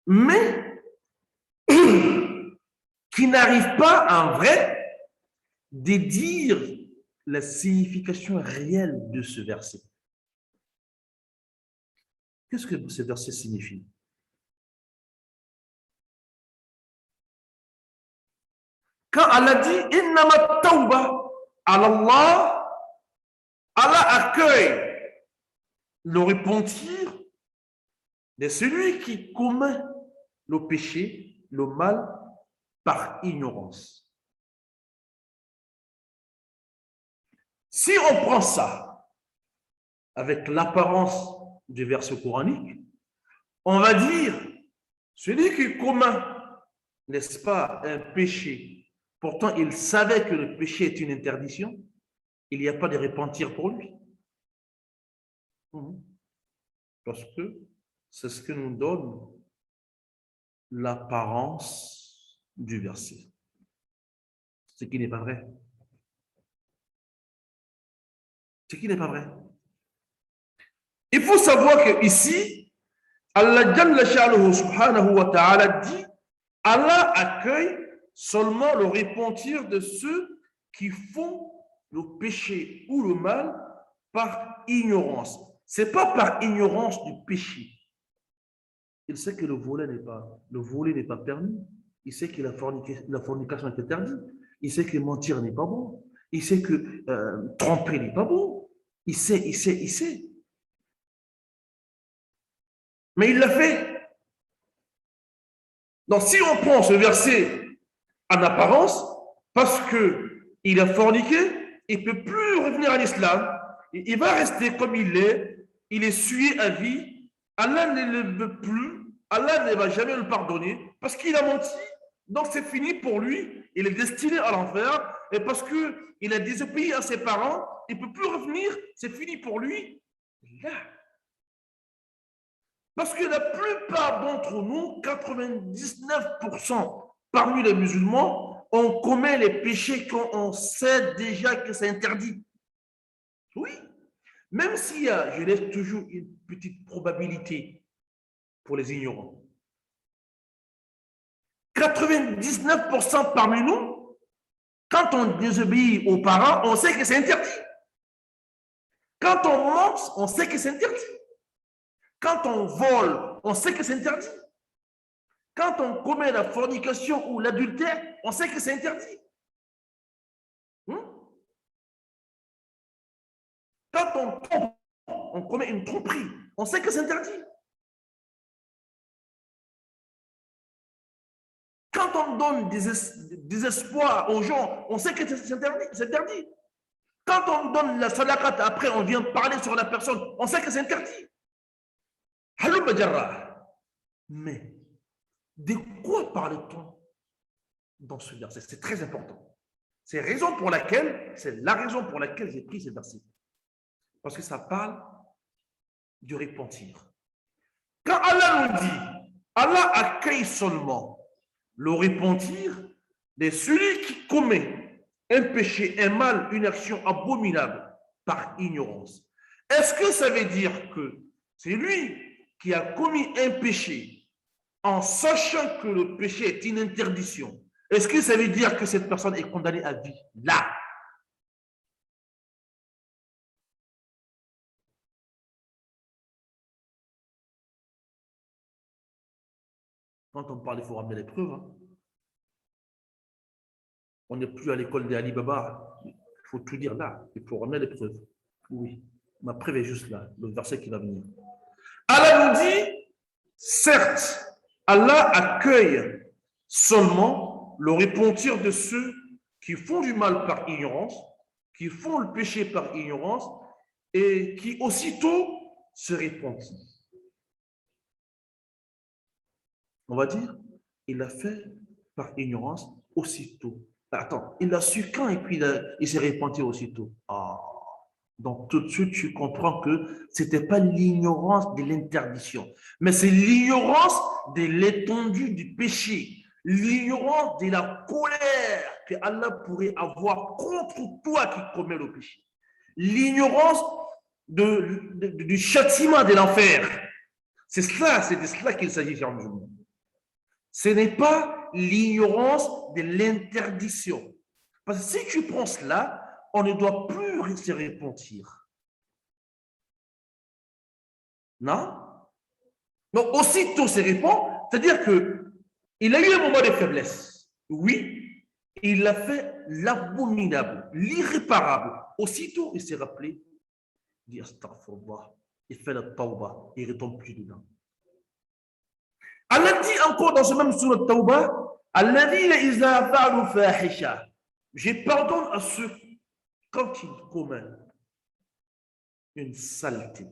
A: Mais qui n'arrivent pas en vrai de dire la signification réelle de ce verset. Qu'est-ce que ce verset signifie? Quand Allah dit Innama tawba Allah, Allah accueille le repentir de celui qui commet le péché, le mal, par ignorance. Si on prend ça avec l'apparence du verset coranique, on va dire celui qui commet, n'est-ce pas, un péché, pourtant il savait que le péché est une interdiction, il n'y a pas de repentir pour lui. Parce que c'est ce que nous donne l'apparence du verset. Ce qui n'est pas vrai. Ce qui n'est pas vrai. Il faut savoir que ici, Allah subhanahu wa ta'ala dit, Allah accueille seulement le repentir de ceux qui font le péché ou le mal par ignorance. Ce n'est pas par ignorance du péché. Il sait que le volet n'est pas permis. Il sait que la fornication est interdite. Il sait que mentir n'est pas bon. Il sait que tromper n'est pas bon. Il sait. Mais il l'a fait. Donc, si on prend ce verset en apparence, parce qu'il a forniqué, il ne peut plus revenir à l'islam. Il va rester comme il est sué à vie. Allah ne le veut plus. Allah ne va jamais le pardonner parce qu'il a menti. Donc, c'est fini pour lui. Il est destiné à l'enfer. Et parce qu'il a désobéi à ses parents, il ne peut plus revenir. C'est fini pour lui. Là. Parce que la plupart d'entre nous, 99% parmi les musulmans, on commet les péchés quand on sait déjà que c'est interdit. Oui. Même s'il y a, je laisse toujours une petite probabilité pour les ignorants. 99% parmi nous, quand on désobéit aux parents, on sait que c'est interdit. Quand on ment, on sait que c'est interdit. Quand on vole, on sait que c'est interdit. Quand on commet la fornication ou l'adultère, on sait que c'est interdit. Quand on trompe, on commet une tromperie, on sait que c'est interdit. Quand on donne des espoirs aux gens, on sait que c'est interdit. Quand on donne la sadakat, après on vient parler sur la personne, on sait que c'est interdit. Mais de quoi parle-t-on dans ce verset? C'est très important. C'est la raison pour laquelle j'ai pris ce verset. Parce que ça parle du repentir. Quand Allah nous dit, Allah accueille seulement le repentir de celui qui commet un péché, un mal, une action abominable par ignorance. Est-ce que ça veut dire que c'est lui qui a commis un péché en sachant que le péché est une interdiction? Est-ce que ça veut dire que cette personne est condamnée à vie? Là. Quand on parle, il faut ramener les preuves. Hein. On n'est plus à l'école des Ali Baba. Il faut tout dire là. Il faut ramener les preuves. Oui. Ma preuve est juste là, le verset qui va venir. Allah nous dit, certes, Allah accueille seulement le repentir de ceux qui font du mal par ignorance, qui font le péché par ignorance et qui aussitôt se repentent. On va dire, il a fait par ignorance aussitôt. Attends, il a su quand et puis il s'est repenti aussitôt. Ah. Donc tout de suite, tu comprends que ce n'était pas l'ignorance de l'interdiction, mais c'est l'ignorance de l'étendue du péché, l'ignorance de la colère que Allah pourrait avoir contre toi qui commets le péché, l'ignorance du châtiment de l'enfer. C'est de cela qu'il s'agit, chers musulmans. Ce n'est pas l'ignorance de l'interdiction. Parce que si tu prends cela, on ne doit plus se repentir. Non? Donc, aussitôt se répond, c'est-à-dire qu'il a eu un moment de faiblesse. Oui, il a fait l'abominable, l'irréparable. Aussitôt, il s'est rappelé, il dit astaghfirullah, il fait la tawbah, il ne retombe plus dedans. Allah dit encore dans ce même surat Tawbah, je pardonne à ceux quand ils commettent une saleté,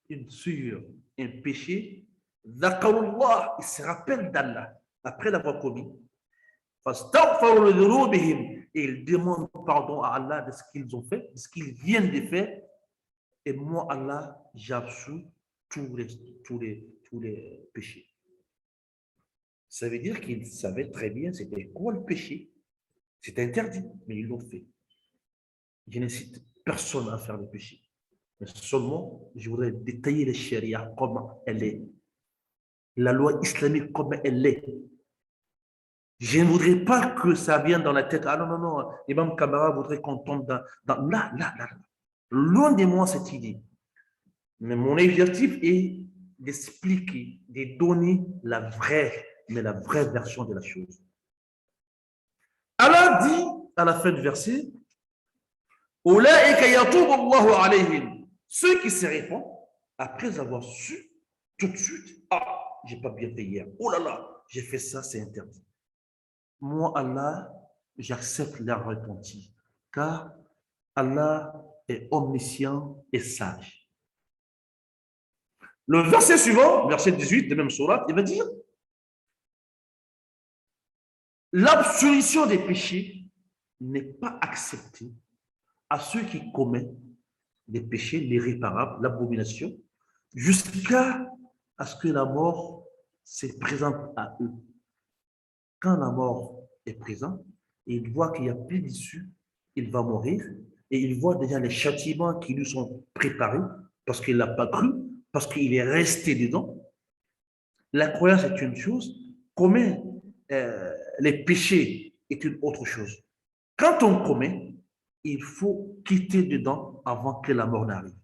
A: une souillure, un péché, ils se rappellent d'Allah après l'avoir commis. Et ils demandent pardon à Allah de ce qu'ils ont fait, de ce qu'ils viennent de faire. Et moi, Allah, j'absous tous les péchés. Ça veut dire qu'ils savaient très bien c'était quoi le péché. C'est interdit, mais ils l'ont fait. Je n'incite personne à faire le péché. Mais seulement, je voudrais détailler la charia comme elle est. La loi islamique comme elle est. Je ne voudrais pas que ça vienne dans la tête. Ah non, non, non, Imam Kamara voudrait qu'on tombe dans là. Loin de moi cette idée. Mais mon objectif est d'expliquer, de donner la vraie version de la chose. Allah dit à la fin du verset, ceux qui se répondent après avoir su tout de suite, ah, j'ai pas bien fait hier, oh là là, j'ai fait ça, c'est interdit. Moi, Allah, j'accepte leur repentir, car Allah est omniscient et sage. Le verset suivant, verset 18 de même sourate, il va dire l'absolution des péchés n'est pas acceptée à ceux qui commettent des péchés, l'irréparable, l'abomination, jusqu'à ce que la mort se présente à eux. Quand la mort est présente, et il voit qu'il n'y a plus d'issue, il va mourir, et il voit déjà les châtiments qui lui sont préparés, parce qu'il n'a pas cru, parce qu'il est resté dedans. La croyance est une chose, commet les péchés est une autre chose. Quand on commet, il faut quitter dedans avant que la mort n'arrive.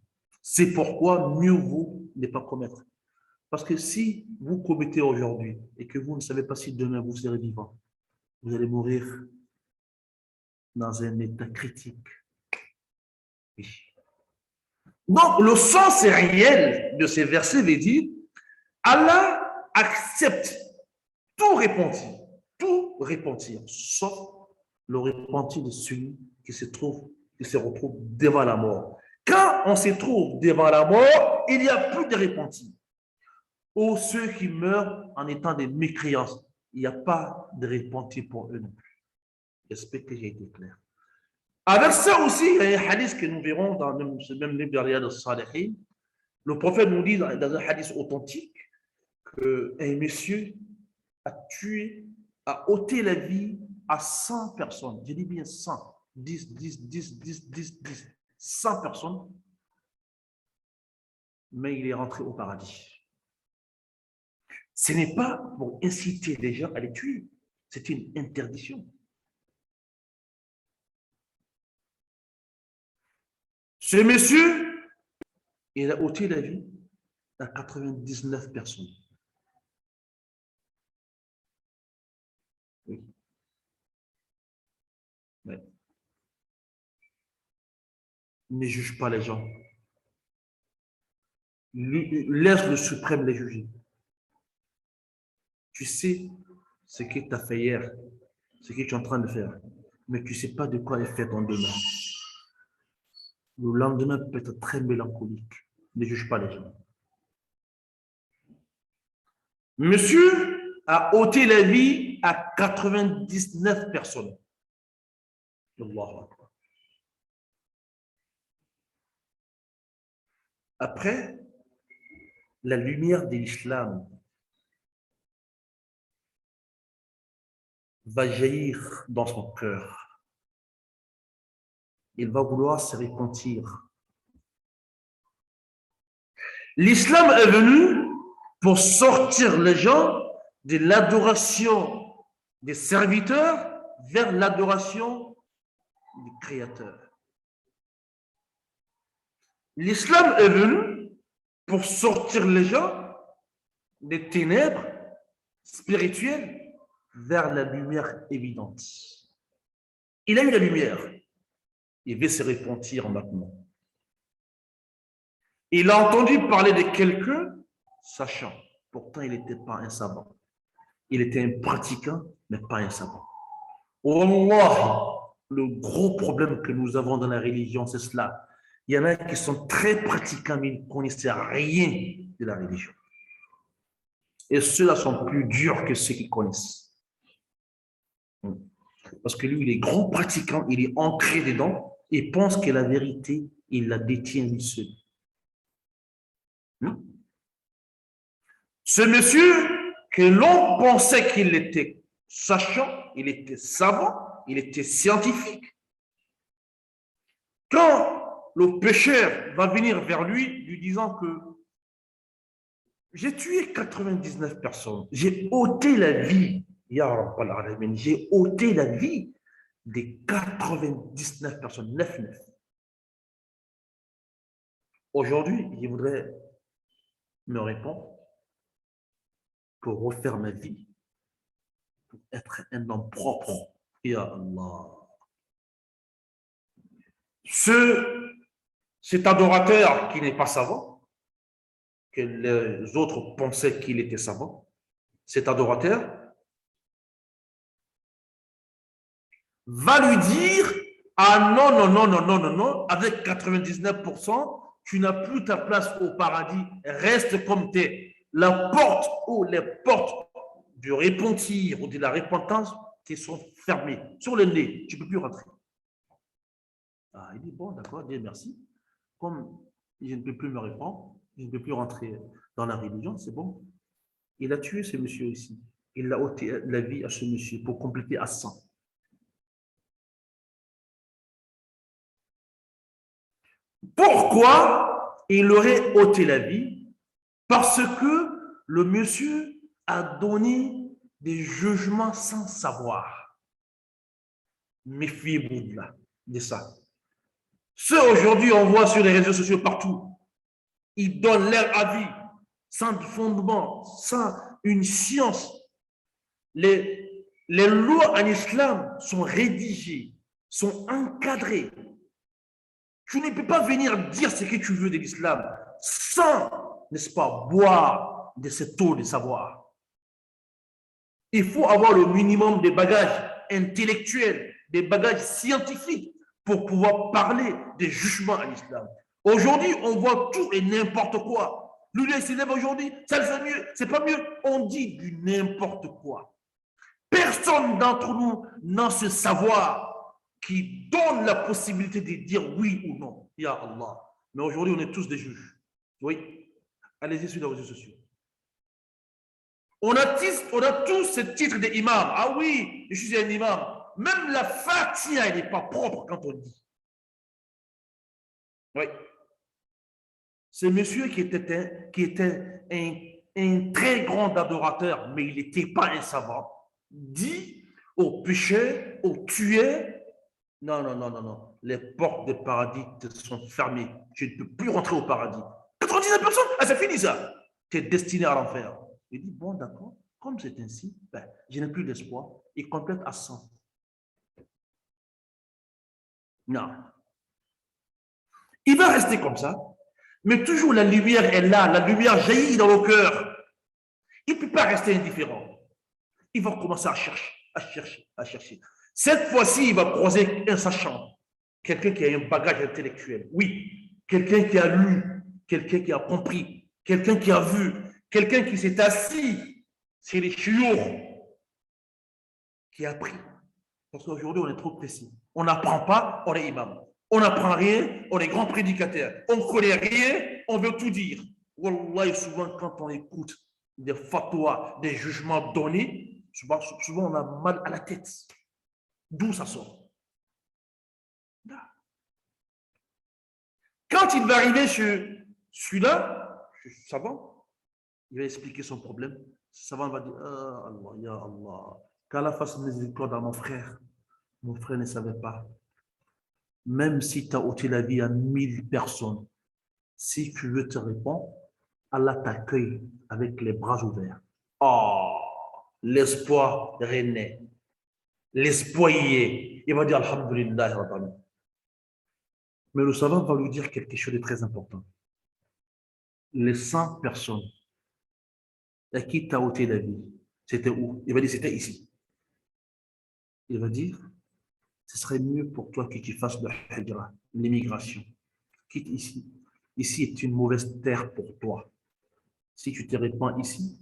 A: C'est pourquoi mieux vaut ne pas commettre. Parce que si vous commettez aujourd'hui et que vous ne savez pas si demain vous serez vivant, vous allez mourir dans un état critique. Oui. Donc, le sens réel de ces versets veut dire Allah accepte tout repentir, sauf le repentir de celui qui se retrouve devant la mort. Quand on se trouve devant la mort, il n'y a plus de repentir. Ou ceux qui meurent en étant des mécréants, il n'y a pas de repentir pour eux non plus. J'espère que j'ai été clair. Avec ça aussi, il y a un hadith que nous verrons dans ce même livre de Riyad al-Salihin. Le prophète nous dit dans un hadith authentique qu'un monsieur a tué, a ôté la vie à 100 personnes. Je dis bien 100. 10, 10, 10, 10, 10, 10. 100 personnes. Mais il est rentré au paradis. Ce n'est pas pour inciter les gens à les tuer. C'est une interdiction. Ce monsieur, il a ôté la vie à 99 personnes. Oui. Ouais. Ne juge pas les gens. Laisse le suprême les juger. Tu sais ce que tu as fait hier, ce que tu es en train de faire, mais tu ne sais pas de quoi est fait ton demain. Le lendemain peut être très mélancolique. Ne juge pas les gens. Monsieur a ôté la vie à 99 personnes. Après, la lumière de l'islam va jaillir dans son cœur. Il va vouloir se repentir. L'islam est venu pour sortir les gens de l'adoration des serviteurs vers l'adoration du Créateur. L'islam est venu pour sortir les gens des ténèbres spirituelles vers la lumière évidente. Il a eu la lumière. Il veut se repentir maintenant. Il a entendu parler de quelqu'un, sachant. Pourtant, il n'était pas un savant. Il était un pratiquant, mais pas un savant. Wallah, le gros problème que nous avons dans la religion, c'est cela. Il y en a qui sont très pratiquants, mais ils ne connaissent rien de la religion. Et ceux-là sont plus durs que ceux qui connaissent. Parce que lui, il est grand pratiquant, il est ancré dedans et pense que la vérité, il la détient lui seul. Ce monsieur que l'on pensait qu'il était sachant, il était savant, il était scientifique. Quand le pécheur va venir vers lui disant que j'ai tué 99 personnes, j'ai ôté la vie, j'ai ôté la vie des 99 personnes, 9. Aujourd'hui, il voudrait me répondre pour refaire ma vie, pour être un homme propre. Ya Allah. Cet adorateur qui n'est pas savant, que les autres pensaient qu'il était savant, cet adorateur va lui dire « Ah non, non, non, non, non, non, non, avec 99%, tu n'as plus ta place au paradis, reste comme tu es. La porte ou les portes du repentir ou de la repentance sont fermées. Sur le nez, tu ne peux plus rentrer. » Ah, il dit, bon, d'accord, Dieu merci. Comme je ne peux plus me répondre, je ne peux plus rentrer dans la religion, c'est bon. Il a tué ce monsieur ici. Il a ôté la vie à ce monsieur pour compléter à 100. Pourquoi il aurait ôté la vie? Parce que le monsieur a donné des jugements sans savoir. Méfiez-vous de ça. Ceux aujourd'hui, on voit sur les réseaux sociaux partout, ils donnent leur avis sans fondement, sans une science. Les lois en islam sont rédigées, sont encadrées. Tu ne peux pas venir dire ce que tu veux de l'islam sans, n'est-ce pas, boire de cette eau de savoir. Il faut avoir le minimum de bagages intellectuels, des bagages scientifiques pour pouvoir parler des jugements en islam. Aujourd'hui, on voit tout et n'importe quoi. Lui, il s'élève aujourd'hui, ça c'est mieux, c'est pas mieux. On dit du n'importe quoi. Personne d'entre nous n'a ce savoir qui donne la possibilité de dire oui ou non. Ya Allah. Mais aujourd'hui, on est tous des juges. Oui. Allez-y sur les réseaux sociaux. On a tous ce titre d'imam. Ah oui, je suis un imam. Même la Fatiha, elle n'est pas propre quand on dit. Oui. Ce monsieur qui était un très grand adorateur, mais il n'était pas un savant, dit au péché, au tué, non, non, non, non, non. Les portes du paradis te sont fermées. Tu ne peux plus rentrer au paradis. 99 personnes, ah, c'est fini ça. Tu es destiné à l'enfer. Il dit, bon, d'accord, comme c'est ainsi, ben, je n'ai plus d'espoir. Il complète à 100. Non. Il va rester comme ça, mais toujours la lumière est là, la lumière jaillit dans le cœur. Il ne peut pas rester indifférent. Il va commencer à chercher, à chercher, à chercher. Cette fois-ci, il va croiser un sachant, quelqu'un qui a un bagage intellectuel. Oui, quelqu'un qui a lu, quelqu'un qui a compris, quelqu'un qui a vu, quelqu'un qui s'est assis sur les chiours, qui a appris. Parce qu'aujourd'hui, on est trop précis. On n'apprend pas, on est imam. On n'apprend rien, on est grand prédicateur. On ne connaît rien, on veut tout dire. Wallah, souvent, quand on écoute des fatwas, des jugements donnés, souvent on a mal à la tête. D'où ça sort? Quand il va arriver sur celui-là, ce savant, il va expliquer son problème. Le savant va dire, ah, Allah, ya Allah, qu'Allah fasse miséricorde à mon frère. Mon frère ne savait pas. Même si tu as ôté la vie à 1000 personnes, si tu veux te répondre, Allah t'accueille avec les bras ouverts. Oh, l'espoir renaît. L'espoir y est. Il va dire Alhamdulillah. Mais le savant va lui dire quelque chose de très important. Les 100 personnes à qui tu as ôté la vie, c'était où? Il va dire c'était ici. Il va dire ce serait mieux pour toi que tu fasses le hijra, l'immigration. Quitte ici. Ici est une mauvaise terre pour toi. Si tu te répands ici,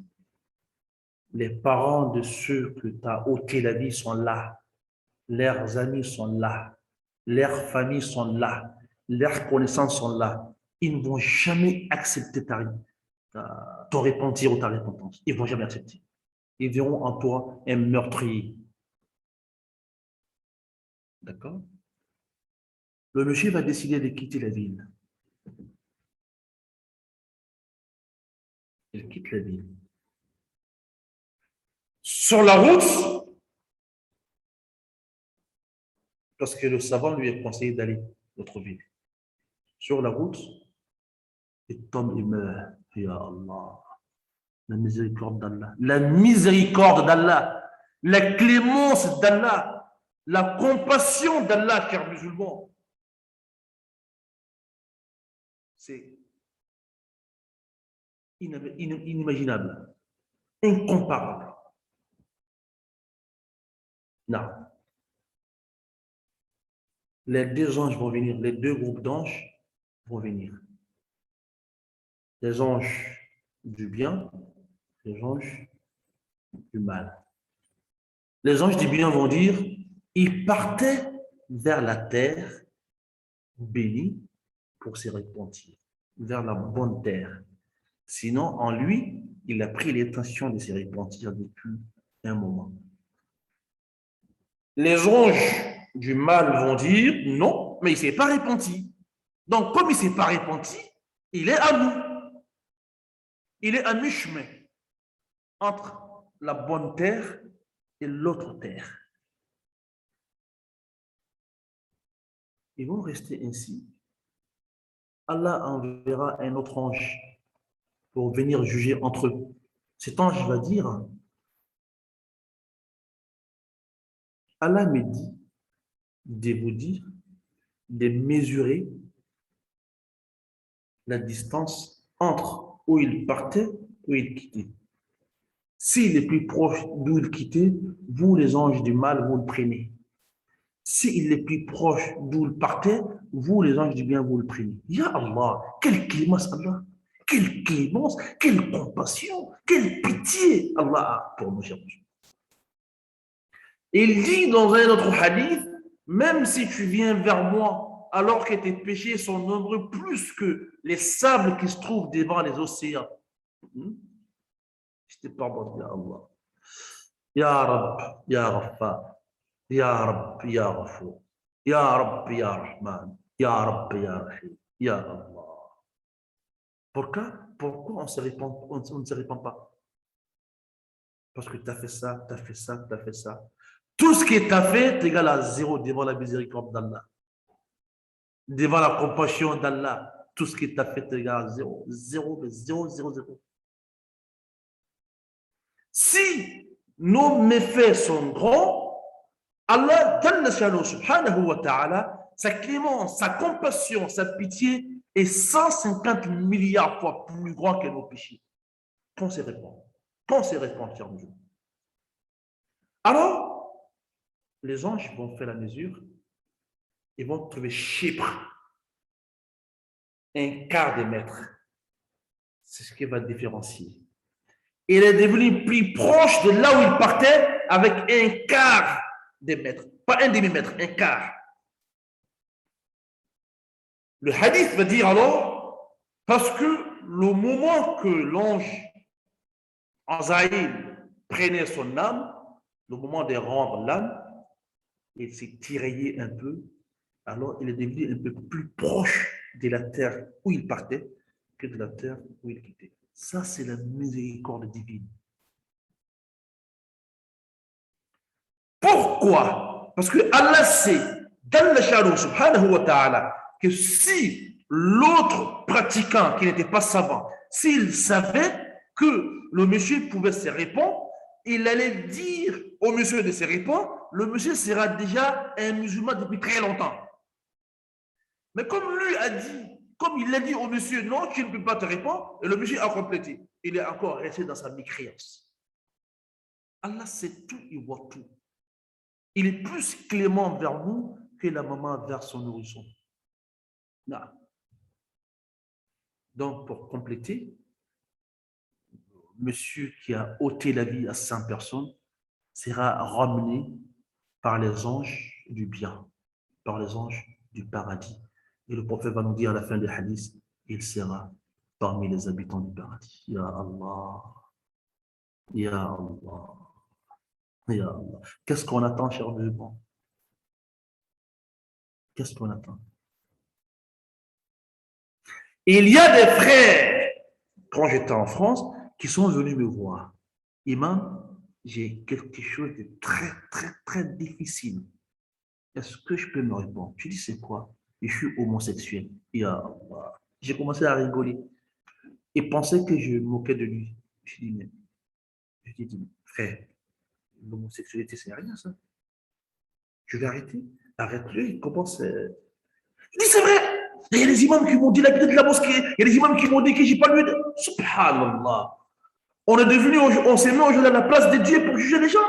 A: les parents de ceux que tu as ôté la vie sont là. Leurs amis sont là. Leurs familles sont là. Leurs connaissances sont là. Ils ne vont jamais accepter ton repentir ou ta repentance. Ils ne vont jamais accepter. Ils verront en toi un meurtrier. D'accord? Le monsieur va décider de quitter la ville. Il quitte la ville. Sur la route, parce que le savant lui a conseillé d'aller dans notre ville. Sur la route, il tombe et meurt. Ya Allah. La miséricorde d'Allah. La miséricorde d'Allah. La clémence d'Allah. La compassion d'Allah, cher musulman. C'est inimaginable. Incomparable. Non. Les deux anges vont venir. Les deux groupes d'anges vont venir. Les anges du bien, les anges du mal. Les anges du bien vont dire, ils partaient vers la terre bénie pour se repentir, vers la bonne terre. Sinon, en lui, il a pris l'intention de se repentir depuis un moment. Les anges du mal vont dire, non, mais il ne s'est pas repenti. Donc, comme il ne s'est pas repenti, il est à nous. Il est à mi-chemin entre la bonne terre et l'autre terre. Ils vont rester ainsi. Allah enverra un autre ange pour venir juger entre eux. Cet ange va dire, Allah me dit de vous dire de mesurer la distance entre où il partait et où il quittait. S'il est plus proche d'où il quittait, vous les anges du mal, vous le prenez. S'il est plus proche d'où il partait, vous les anges du bien, vous le prenez. Ya Allah, quelle clémence Allah, quelle clémence, quelle compassion, quelle pitié Allah a pour nous, chers musulmans. Il dit dans un autre hadith, même si tu viens vers moi alors que tes péchés sont nombreux plus que les sables qui se trouvent devant les océans, je te pardonne, ya Allah. Ya Rab, ya Ghaffar, ya Rab, ya Ghafour, ya Rab, ya Rahman, ya Rab, ya Rahim, ya Allah. Pourquoi on ne se répand pas? Parce que tu as fait ça, tu as fait ça, tu as fait ça. Tout ce que tu as fait est égal à zéro devant la miséricorde d'Allah. Devant la compassion d'Allah. Tout ce que tu as fait est égal à zéro. Zéro, zéro, zéro, zéro. Si nos méfaits sont grands, Allah, subhanahu wa ta'ala, sa clémence, sa compassion, sa pitié est 150 milliards fois plus grand que nos péchés. Qu'on se répand. Qu'on se répand, cher Dieu. Alors, les anges vont faire la mesure, ils vont trouver Chypre, un quart de mètre. C'est ce qui va le différencier. Il est devenu plus proche de là où il partait avec un quart de mètre. Pas un demi-mètre, un quart. Le hadith va dire alors, parce que le moment que l'ange Azaïl prenait son âme, le moment de rendre l'âme, il s'est tiraillé un peu, alors il est devenu un peu plus proche de la terre où il partait que de la terre où il quittait. Ça, c'est la miséricorde divine. Pourquoi? Parce que Allah sait, dans le Sha'nu subhanahu wa ta'ala, que si l'autre pratiquant qui n'était pas savant, s'il savait que le monsieur pouvait se répandre, il allait dire au monsieur de se répandre, le monsieur sera déjà un musulman depuis très longtemps. Mais comme lui a dit, comme il l'a dit au monsieur, non, tu ne peux pas te répandre, et le monsieur a complété. Il est encore resté dans sa mécréance. Allah sait tout, il voit tout. Il est plus clément vers nous que la maman vers son nourrisson. Non. Donc, pour compléter, monsieur qui a ôté la vie à 100 personnes sera ramené par les anges du bien, par les anges du paradis. Et le prophète va nous dire à la fin des hadiths, il sera parmi les habitants du paradis. Ya Allah, Ya Allah, Ya Allah. Qu'est-ce qu'on attend, cher musulmans? Qu'est-ce qu'on attend? Il y a des frères, quand j'étais en France, qui sont venus me voir. Imam, j'ai quelque chose de très, très, très difficile. Est-ce que je peux me répondre? Je dis, c'est quoi? Je suis homosexuel. J'ai commencé à rigoler et pensais que je me moquais de lui. Je dis, frère, l'homosexualité, c'est rien, ça. Je vais arrêter. Arrête-le, il commence. Je dis, c'est vrai. Il y a des imams qui m'ont dit la de la mosquée. Il y a des imams qui m'ont dit que j'ai pas lu de. Subhanallah. On s'est mis aujourd'hui à la place de Dieu pour juger les gens.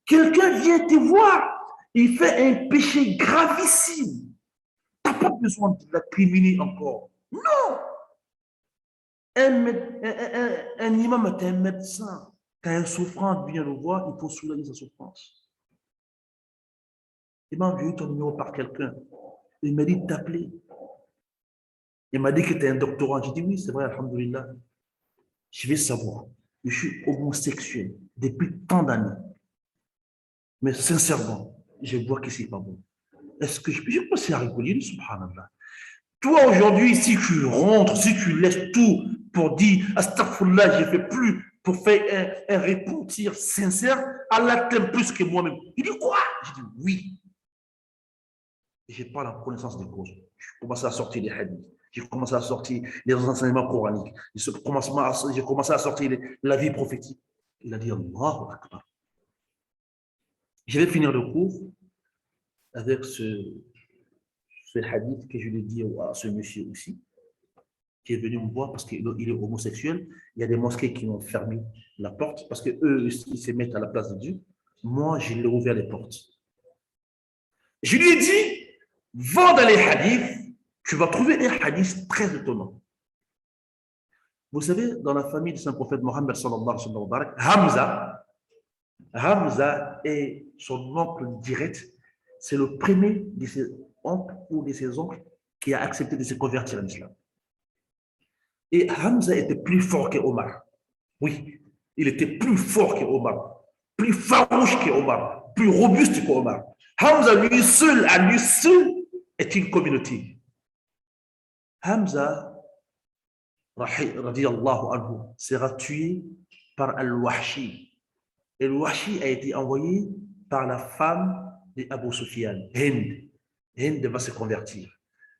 A: Quelqu'un vient te voir, il fait un péché gravissime. Tu n'as pas besoin de l'incriminer encore. Non! Un imam est un médecin. Quand un souffrant vient le voir, il faut soulager sa souffrance. Imam, j'ai eu ton numéro par quelqu'un. Il m'a dit de t'appeler. Il m'a dit que tu es un doctorant. J'ai dit oui, c'est vrai, alhamdoulilah. Je vais savoir. Je suis homosexuel depuis tant d'années. Mais sincèrement, je vois que ce n'est pas bon. Est-ce que je peux commencer à rigoler, subhanallah? Toi, aujourd'hui, si tu rentres, si tu laisses tout pour dire astaghfirullah, je ne fais plus, pour faire un repentir sincère, Allah t'aime plus que moi-même. Il dit quoi? Je dis oui. Je n'ai pas la connaissance des causes. Je commence à sortir les hadiths. J'ai commencé à sortir les enseignements coraniques. J'ai commencé à sortir la vie prophétique. Il a dit Allahu Akbar. Je vais finir le cours avec ce hadith que je l'ai dit à ce monsieur aussi, qui est venu me voir parce qu'il est homosexuel. Il y a des mosquées qui ont fermé la porte parce qu'eux, ils se mettent à la place de Dieu. Moi, je lui ai ouvert les portes. Je lui ai dit, va dans les hadiths, tu vas trouver un hadith très étonnant. Vous savez, dans la famille du Saint-Prophète Mohammed sallallahu alayhi wa sallam, Hamza est son oncle direct, c'est le premier de ses oncles ou de ses oncles qui a accepté de se convertir en islam. Et Hamza était plus fort que Omar. Oui, il était plus fort que Omar, plus farouche que Omar, plus robuste que Omar. Hamza, lui seul, à lui seul, est une communauté. Hamza, radiyallahu anhu, sera tué par Al-Wahshi. Et Al-Wahshi a été envoyé par la femme d'Abu Sufyan, Hind. Hind va se convertir.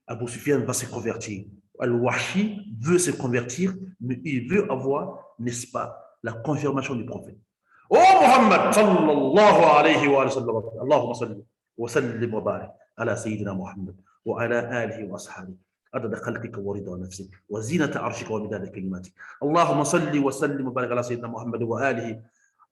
A: Abu Sufyan va se convertir. Al-Wahshi veut se convertir, mais il veut avoir, n'est-ce pas, la confirmation du prophète. Oh Muhammad, sallallahu alayhi wa sallam, Allahumma salli wa sallim wa barik ala sayyidina Muhammad wa ala alihi wa ashabihi. عدد خلقك ورضا نفسك وزينة عرشك ومداد كلماتك اللهم صل وسلم وبارك على سيدنا محمد وآله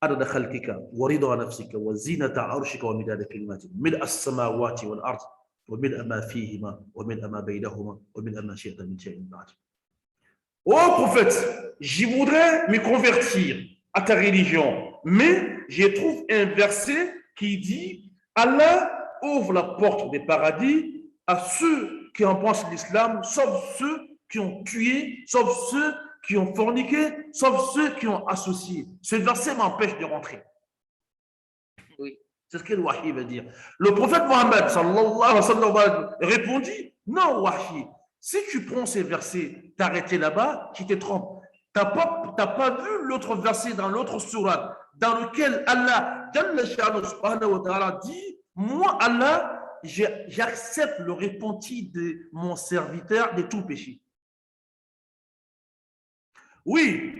A: عدد خلقك ورضا نفسك وزينة عرشك ومداد كلماتك ملء السماوات والأرض وملء ما فيهما وملء ما بينهما وملء ما شئت من شيء بعد. Oh prophète, je voudrais me convertir à ta religion, mais je trouve un verset qui dit Allah ouvre la porte des paradis à ceux qui en pensent l'islam, sauf ceux qui ont tué, sauf ceux qui ont forniqué, sauf ceux qui ont associé. Ce verset m'empêche de rentrer. Oui, c'est ce que le Wahi veut dire. Le prophète Mohammed sallallahu alayhi wa sallam répondit, non Wahi, si tu prends ces versets, t'arrêter là-bas, tu te trompes. T'as pas vu l'autre verset dans l'autre sourate, dans lequel Allah dit, moi Allah, j'accepte le repenti de mon serviteur de tout péché. Oui,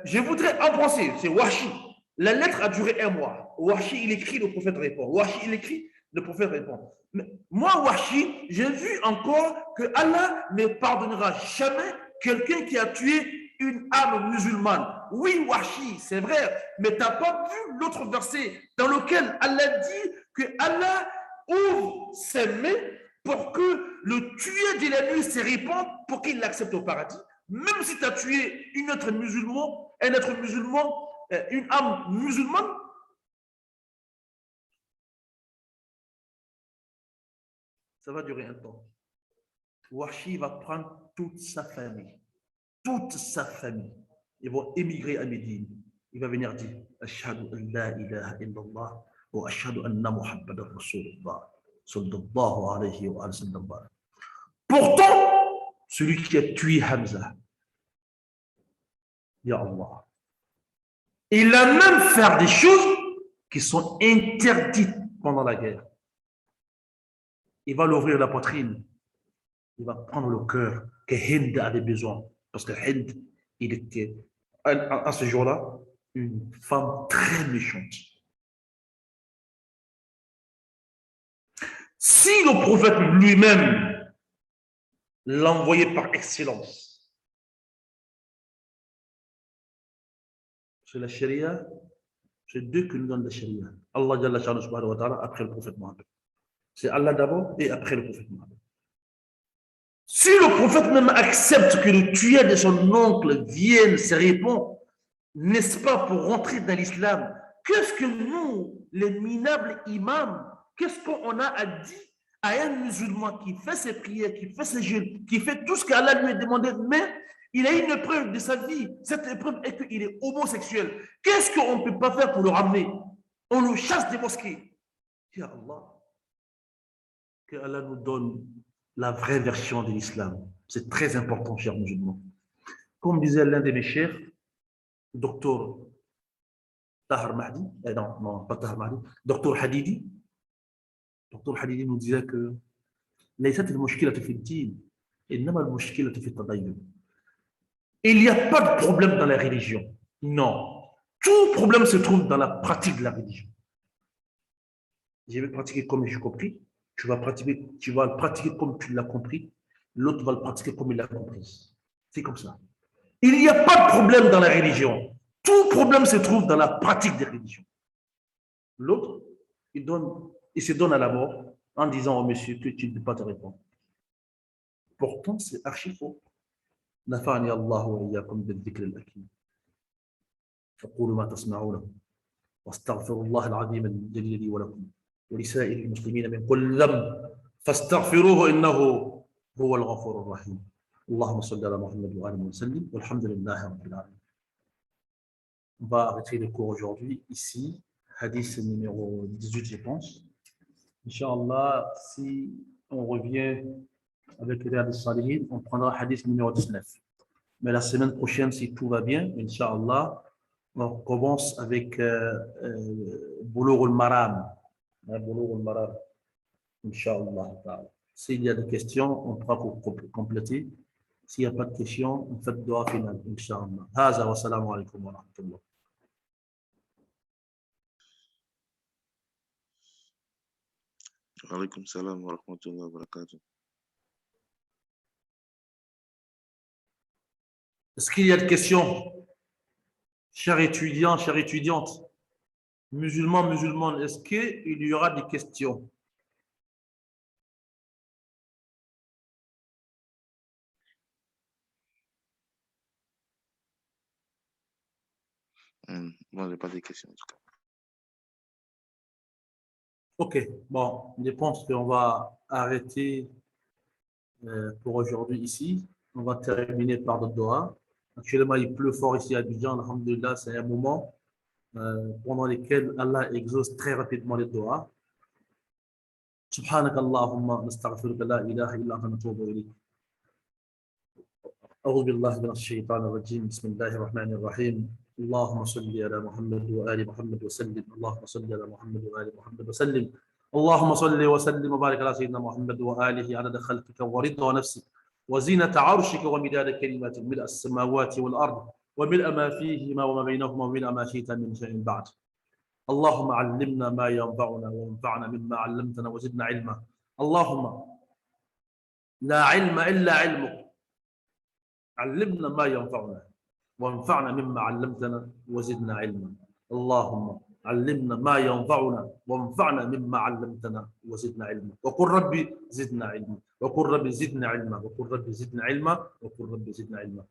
A: je voudrais en penser, c'est Wahi. La lettre a duré 1 mois. Wahi, il écrit, le prophète répond. Wahi, il écrit, le prophète répond. Mais moi, Wahi, j'ai vu encore que Allah ne pardonnera jamais quelqu'un qui a tué une âme musulmane. Oui, Wahi, c'est vrai, mais tu n'as pas vu l'autre verset dans lequel Allah dit que Allah ouvre ses mains pour que le tueur de la nuit se répande pour qu'il l'accepte au paradis. Même si tu as tué un être musulman, une âme musulmane, ça va durer un temps. Wahi va prendre toute sa famille. Ils vont émigrer à Médine. Il va venir dire Ashhadu an la ilaha illallah wa ashhadu anna Muhammadan Rasulullah sallallahu alayhi wa sallam. Pourtant, celui qui a tué Hamza, Ya Allah, il a même fait des choses qui sont interdites pendant la guerre. Il va l'ouvrir la poitrine. Il va prendre le cœur que Hind avait besoin. Parce que Hind, il était, à ce jour-là, une femme très méchante. Si le prophète lui-même l'envoyait par excellence, c'est la charia, c'est Dieu qui nous donne la charia. Allah Jalla subhanahu wa ta'ala après le prophète Mohammed. C'est Allah d'abord et après le prophète Mohammed. Si le prophète même accepte que le tueur de son oncle vienne, se répond, n'est-ce pas, pour rentrer dans l'islam, qu'est-ce que nous, les minables imams, qu'est-ce qu'on a à dire à un musulman qui fait ses prières, qui fait ses jeûnes, qui fait tout ce qu'Allah lui a demandé, mais il a une épreuve de sa vie. Cette épreuve est qu'il est homosexuel. Qu'est-ce qu'on ne peut pas faire pour le ramener? On le chasse des mosquées. Ya Allah, que Allah nous donne la vraie version de l'islam. C'est très important, chers musulmans. Comme disait l'un de mes chers, docteur Tahar Mahdi, non, pas Tahar Mahdi, docteur Hadidi. Docteur Hadidi nous disait que il n'y a pas de problème dans la religion. Non. Tout problème se trouve dans la pratique de la religion. Je vais pratiquer comme j'ai compris. Tu vas le pratiquer comme tu l'as compris. L'autre va le pratiquer comme il l'a compris. C'est comme ça. Il n'y a pas de problème dans la religion. Tout problème se trouve dans la pratique des religions. L'autre, il se donne à la mort en disant au monsieur que tu ne peux pas te répondre. Pourtant, c'est archi faux. نفعني الله وإياكم بالذكر الحكيم. فقولوا ما تسمعون واستغفر الله العظيم الجليل لي ولكم ولسائر المسلمين من كل ذنب فاستغفروه إنه هو الغفور الرحيم. اللهم صل على محمد وآله وسلم والحمد لله رب العالمين. On va arrêter le cours aujourd'hui ici, hadith numéro 18 je pense. Inch'Allah, si on revient avec le Riyad al-Salihin, on prendra hadith numéro 19. Mais la semaine prochaine, si tout va bien, Inch'Allah, on commence avec Boulough al-Maram. Boulough al-Maram, Inch'Allah. S'il y a des questions, on pourra compléter. S'il n'y a pas de questions, on fait le dua final, Inch'Allah. Haza wa salamu alaykum wa rahmatullah.
B: Alaykoum salam wa rahmatullah wa barakatuh.
A: Est-ce qu'il y a des questions, chers étudiants, chères étudiantes, musulmans, musulmanes, est-ce qu'il y aura des questions?
B: Moi, je n'ai pas de questions en tout cas.
A: Ok, bon, je pense qu'on va arrêter pour aujourd'hui ici. On va terminer par le doha. Actuellement, il pleut fort ici à Abidjan. Alhamdulillah, c'est un moment pendant lequel Allah exauce très rapidement les doigts. سبحانك اللهم نستغفرك لا إله إلا أنت نتوب إليك. أعوذ بالله من الشيطان الرجيم. بسم الله الرحمن الرحيم. اللهم صل على محمد وآل محمد وسلم. اللهم صل على محمد وآل محمد وسلم. اللهم صل وسلم وبارك على سيدنا محمد وآله عدد خلقك ورضا نفسك وزينة عرشك ومداد كلمات ملء السماوات والأرض وملء ما فيهما وما بينهما وملء ما شئت من شيء بعد. اللهم علمنا ما ينفعنا وانفعنا مما علمتنا وزدنا علما. اللهم لا علم إلا علمك. علمنا ما ينفعنا وانفعنا مما علمتنا وزدنا علما. اللهم علمنا ما ينفعنا وانفعنا مما علمتنا وزدنا علما. وقل ربي زدنا علما وقل ربي زدنا علما وقل ربي زدنا علما وقل ربي زدنا علما.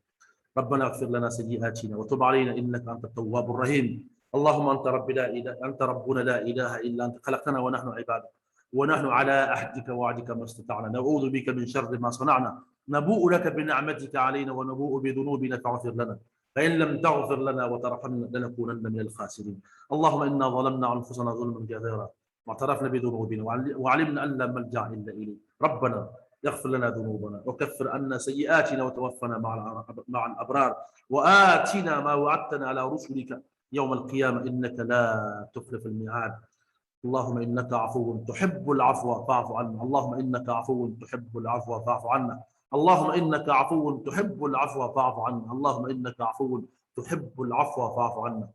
A: ربنا اغفر لنا سيئاتنا وتب علينا انك انت التواب الرحيم. اللهم انت ربنا لا اله الا انت خلقتنا ونحن عبادك ونحن على عهدك ووعدك ما استطعنا نعوذ بك من شر ما صنعنا نبوء لك بنعمتك علينا ونبوء بذنوبنا فاغفر لنا فإن لم تغفر لنا وترحمنا لنكونن من الخاسرين. اللهم إنا ظلمنا أنفسنا ظلما كثيرا واعترفنا بذنوبنا وعلمنا أن لا ملجأ إلا إليك. ربنا اغفر لنا ذنوبنا وكفر عنا سيئاتنا وتوفنا مع الأبرار وآتنا ما وعدتنا على رسلك يوم القيامة إنك لا تخلف الميعاد. اللهم إنك عفو تحب العفو فاعف عنا. اللهم إنك عفو تحب العفو فاعف عنا. اللهم إنك عفو تحب العفو فاعف عنا. اللهم إنك عفو تحب العفو فاعف عنا.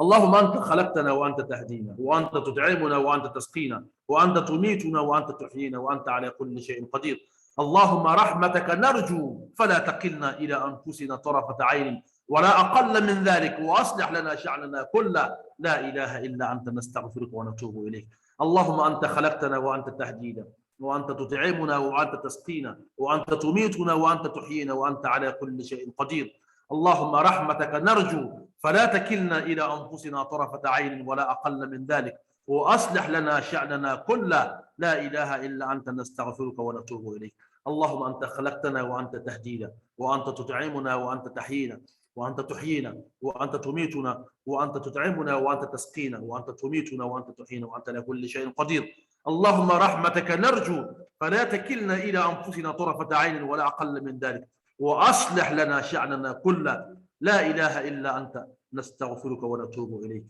A: اللهم أنت خلقتنا وأنت تهدينا وأنت تطعمنا وأنت تسقينا وأنت تميتنا وأنت تحيينا وأنت على كل شيء قدير. اللهم رحمتك نرجو فلا تكلنا إلى أنفسنا طرفة عين ولا أقل من ذلك وأصلح لنا شأننا كله. لا إله إلا أنت نستغفرك ونتوب إليك. اللهم أنت خلقتنا وأنت تهدينا وأنت تطعمنا وأنت تسقينا وأنت تميتنا وأنت تحيينا وأنت على كل شيء قدير. اللهم رحمتك نرجو فلا تكلنا إلى أنفسنا طرفة عين ولا أقل من ذلك وأصلح لنا شأننا كله. لا إله إلا أنت نستغفرك ونتوب إليك. اللهم أنت خلقتنا وأنت تهدينا وأنت تطعمنا وأنت تحيينا وأنت تحيينا وأنت تميتنا وأنت تطعمنا وأنت تسقينا وأنت تميتنا وأنت تحيينا وأنت على كل شيء قدير. اللهم رحمتك نرجو فلا تكلنا إلى أنفسنا طرفة عين ولا أقل من ذلك وأصلح لنا شأننا كله. لا إله إلا أنت نستغفرك ونتوب إليك.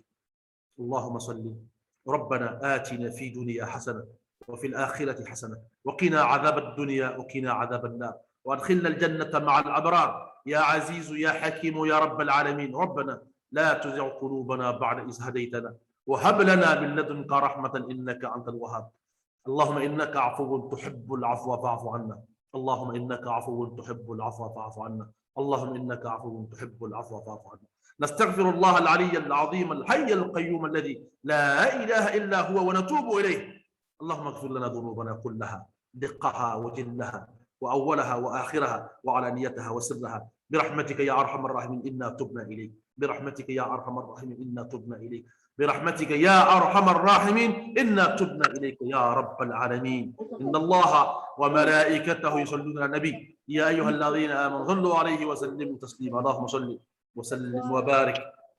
A: اللهم صل. ربنا آتنا في دنيا حسنة وفي الآخرة حسنة وقنا عذاب الدنيا وقنا عذاب النار وادخلنا الجنة مع الأبرار يا عزيز يا حكيم يا رب العالمين. ربنا لا تزغ قلوبنا بعد إذ هديتنا وهب لنا من لدنك رحمة إنك أنت الوهاب. اللهم إنك عفو تحب العفو فاعف عنا. اللهم إنك عفو تحب العفو فاعف عنا. اللهم إنك عفو تحب العفو فاعف عنا. نستغفر الله العلي العظيم الحي القيوم الذي لا إله إلا هو ونتوب إليه. اللهم اغفر لنا ذنوبنا كلها دقها وجلها وأولها وآخرها وعلانيتها وسرها برحمتك يا أرحم الراحمين. إنا تبنا إليك برحمتك يا أرحم الراحمين إنا تبنا إليك برحمتك يا أرحم الراحمين إنا تبنا إليك يا رب العالمين. إن الله وملائكته يصلون على النبي يا أيها الذين آمنوا صلوا عليه وسلموا تسليما. اللهم صل وسلم وبارك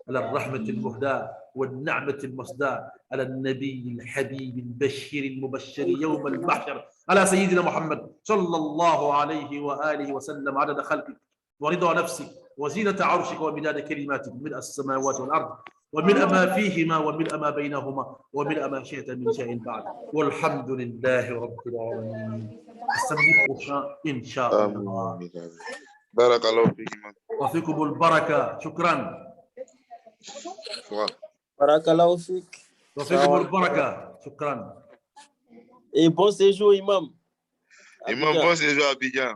A: على الرحمة المهداة والنعمة المصداة على النبي الحبيب البشير المبشر يوم المحشر على سيدنا محمد صلى الله عليه وآله وسلم عدد خلقك ورضا نفسك وزينة عرشك ومداد كلماتك ملء السماوات والأرض وملء ما فيهما وملء ما بينهما وملء ما شئت من شيء بعد والحمد لله رب العالمين. إن شاء الله.
B: آمين آمين. بارك الله فيك إمام.
A: وفيكم البركة. شكرا.
C: Barakallahu fik.
A: وفيكم البركة. شكرا.
C: Et bon séjour, Imam.
B: Imam, bon séjour à Abidjan.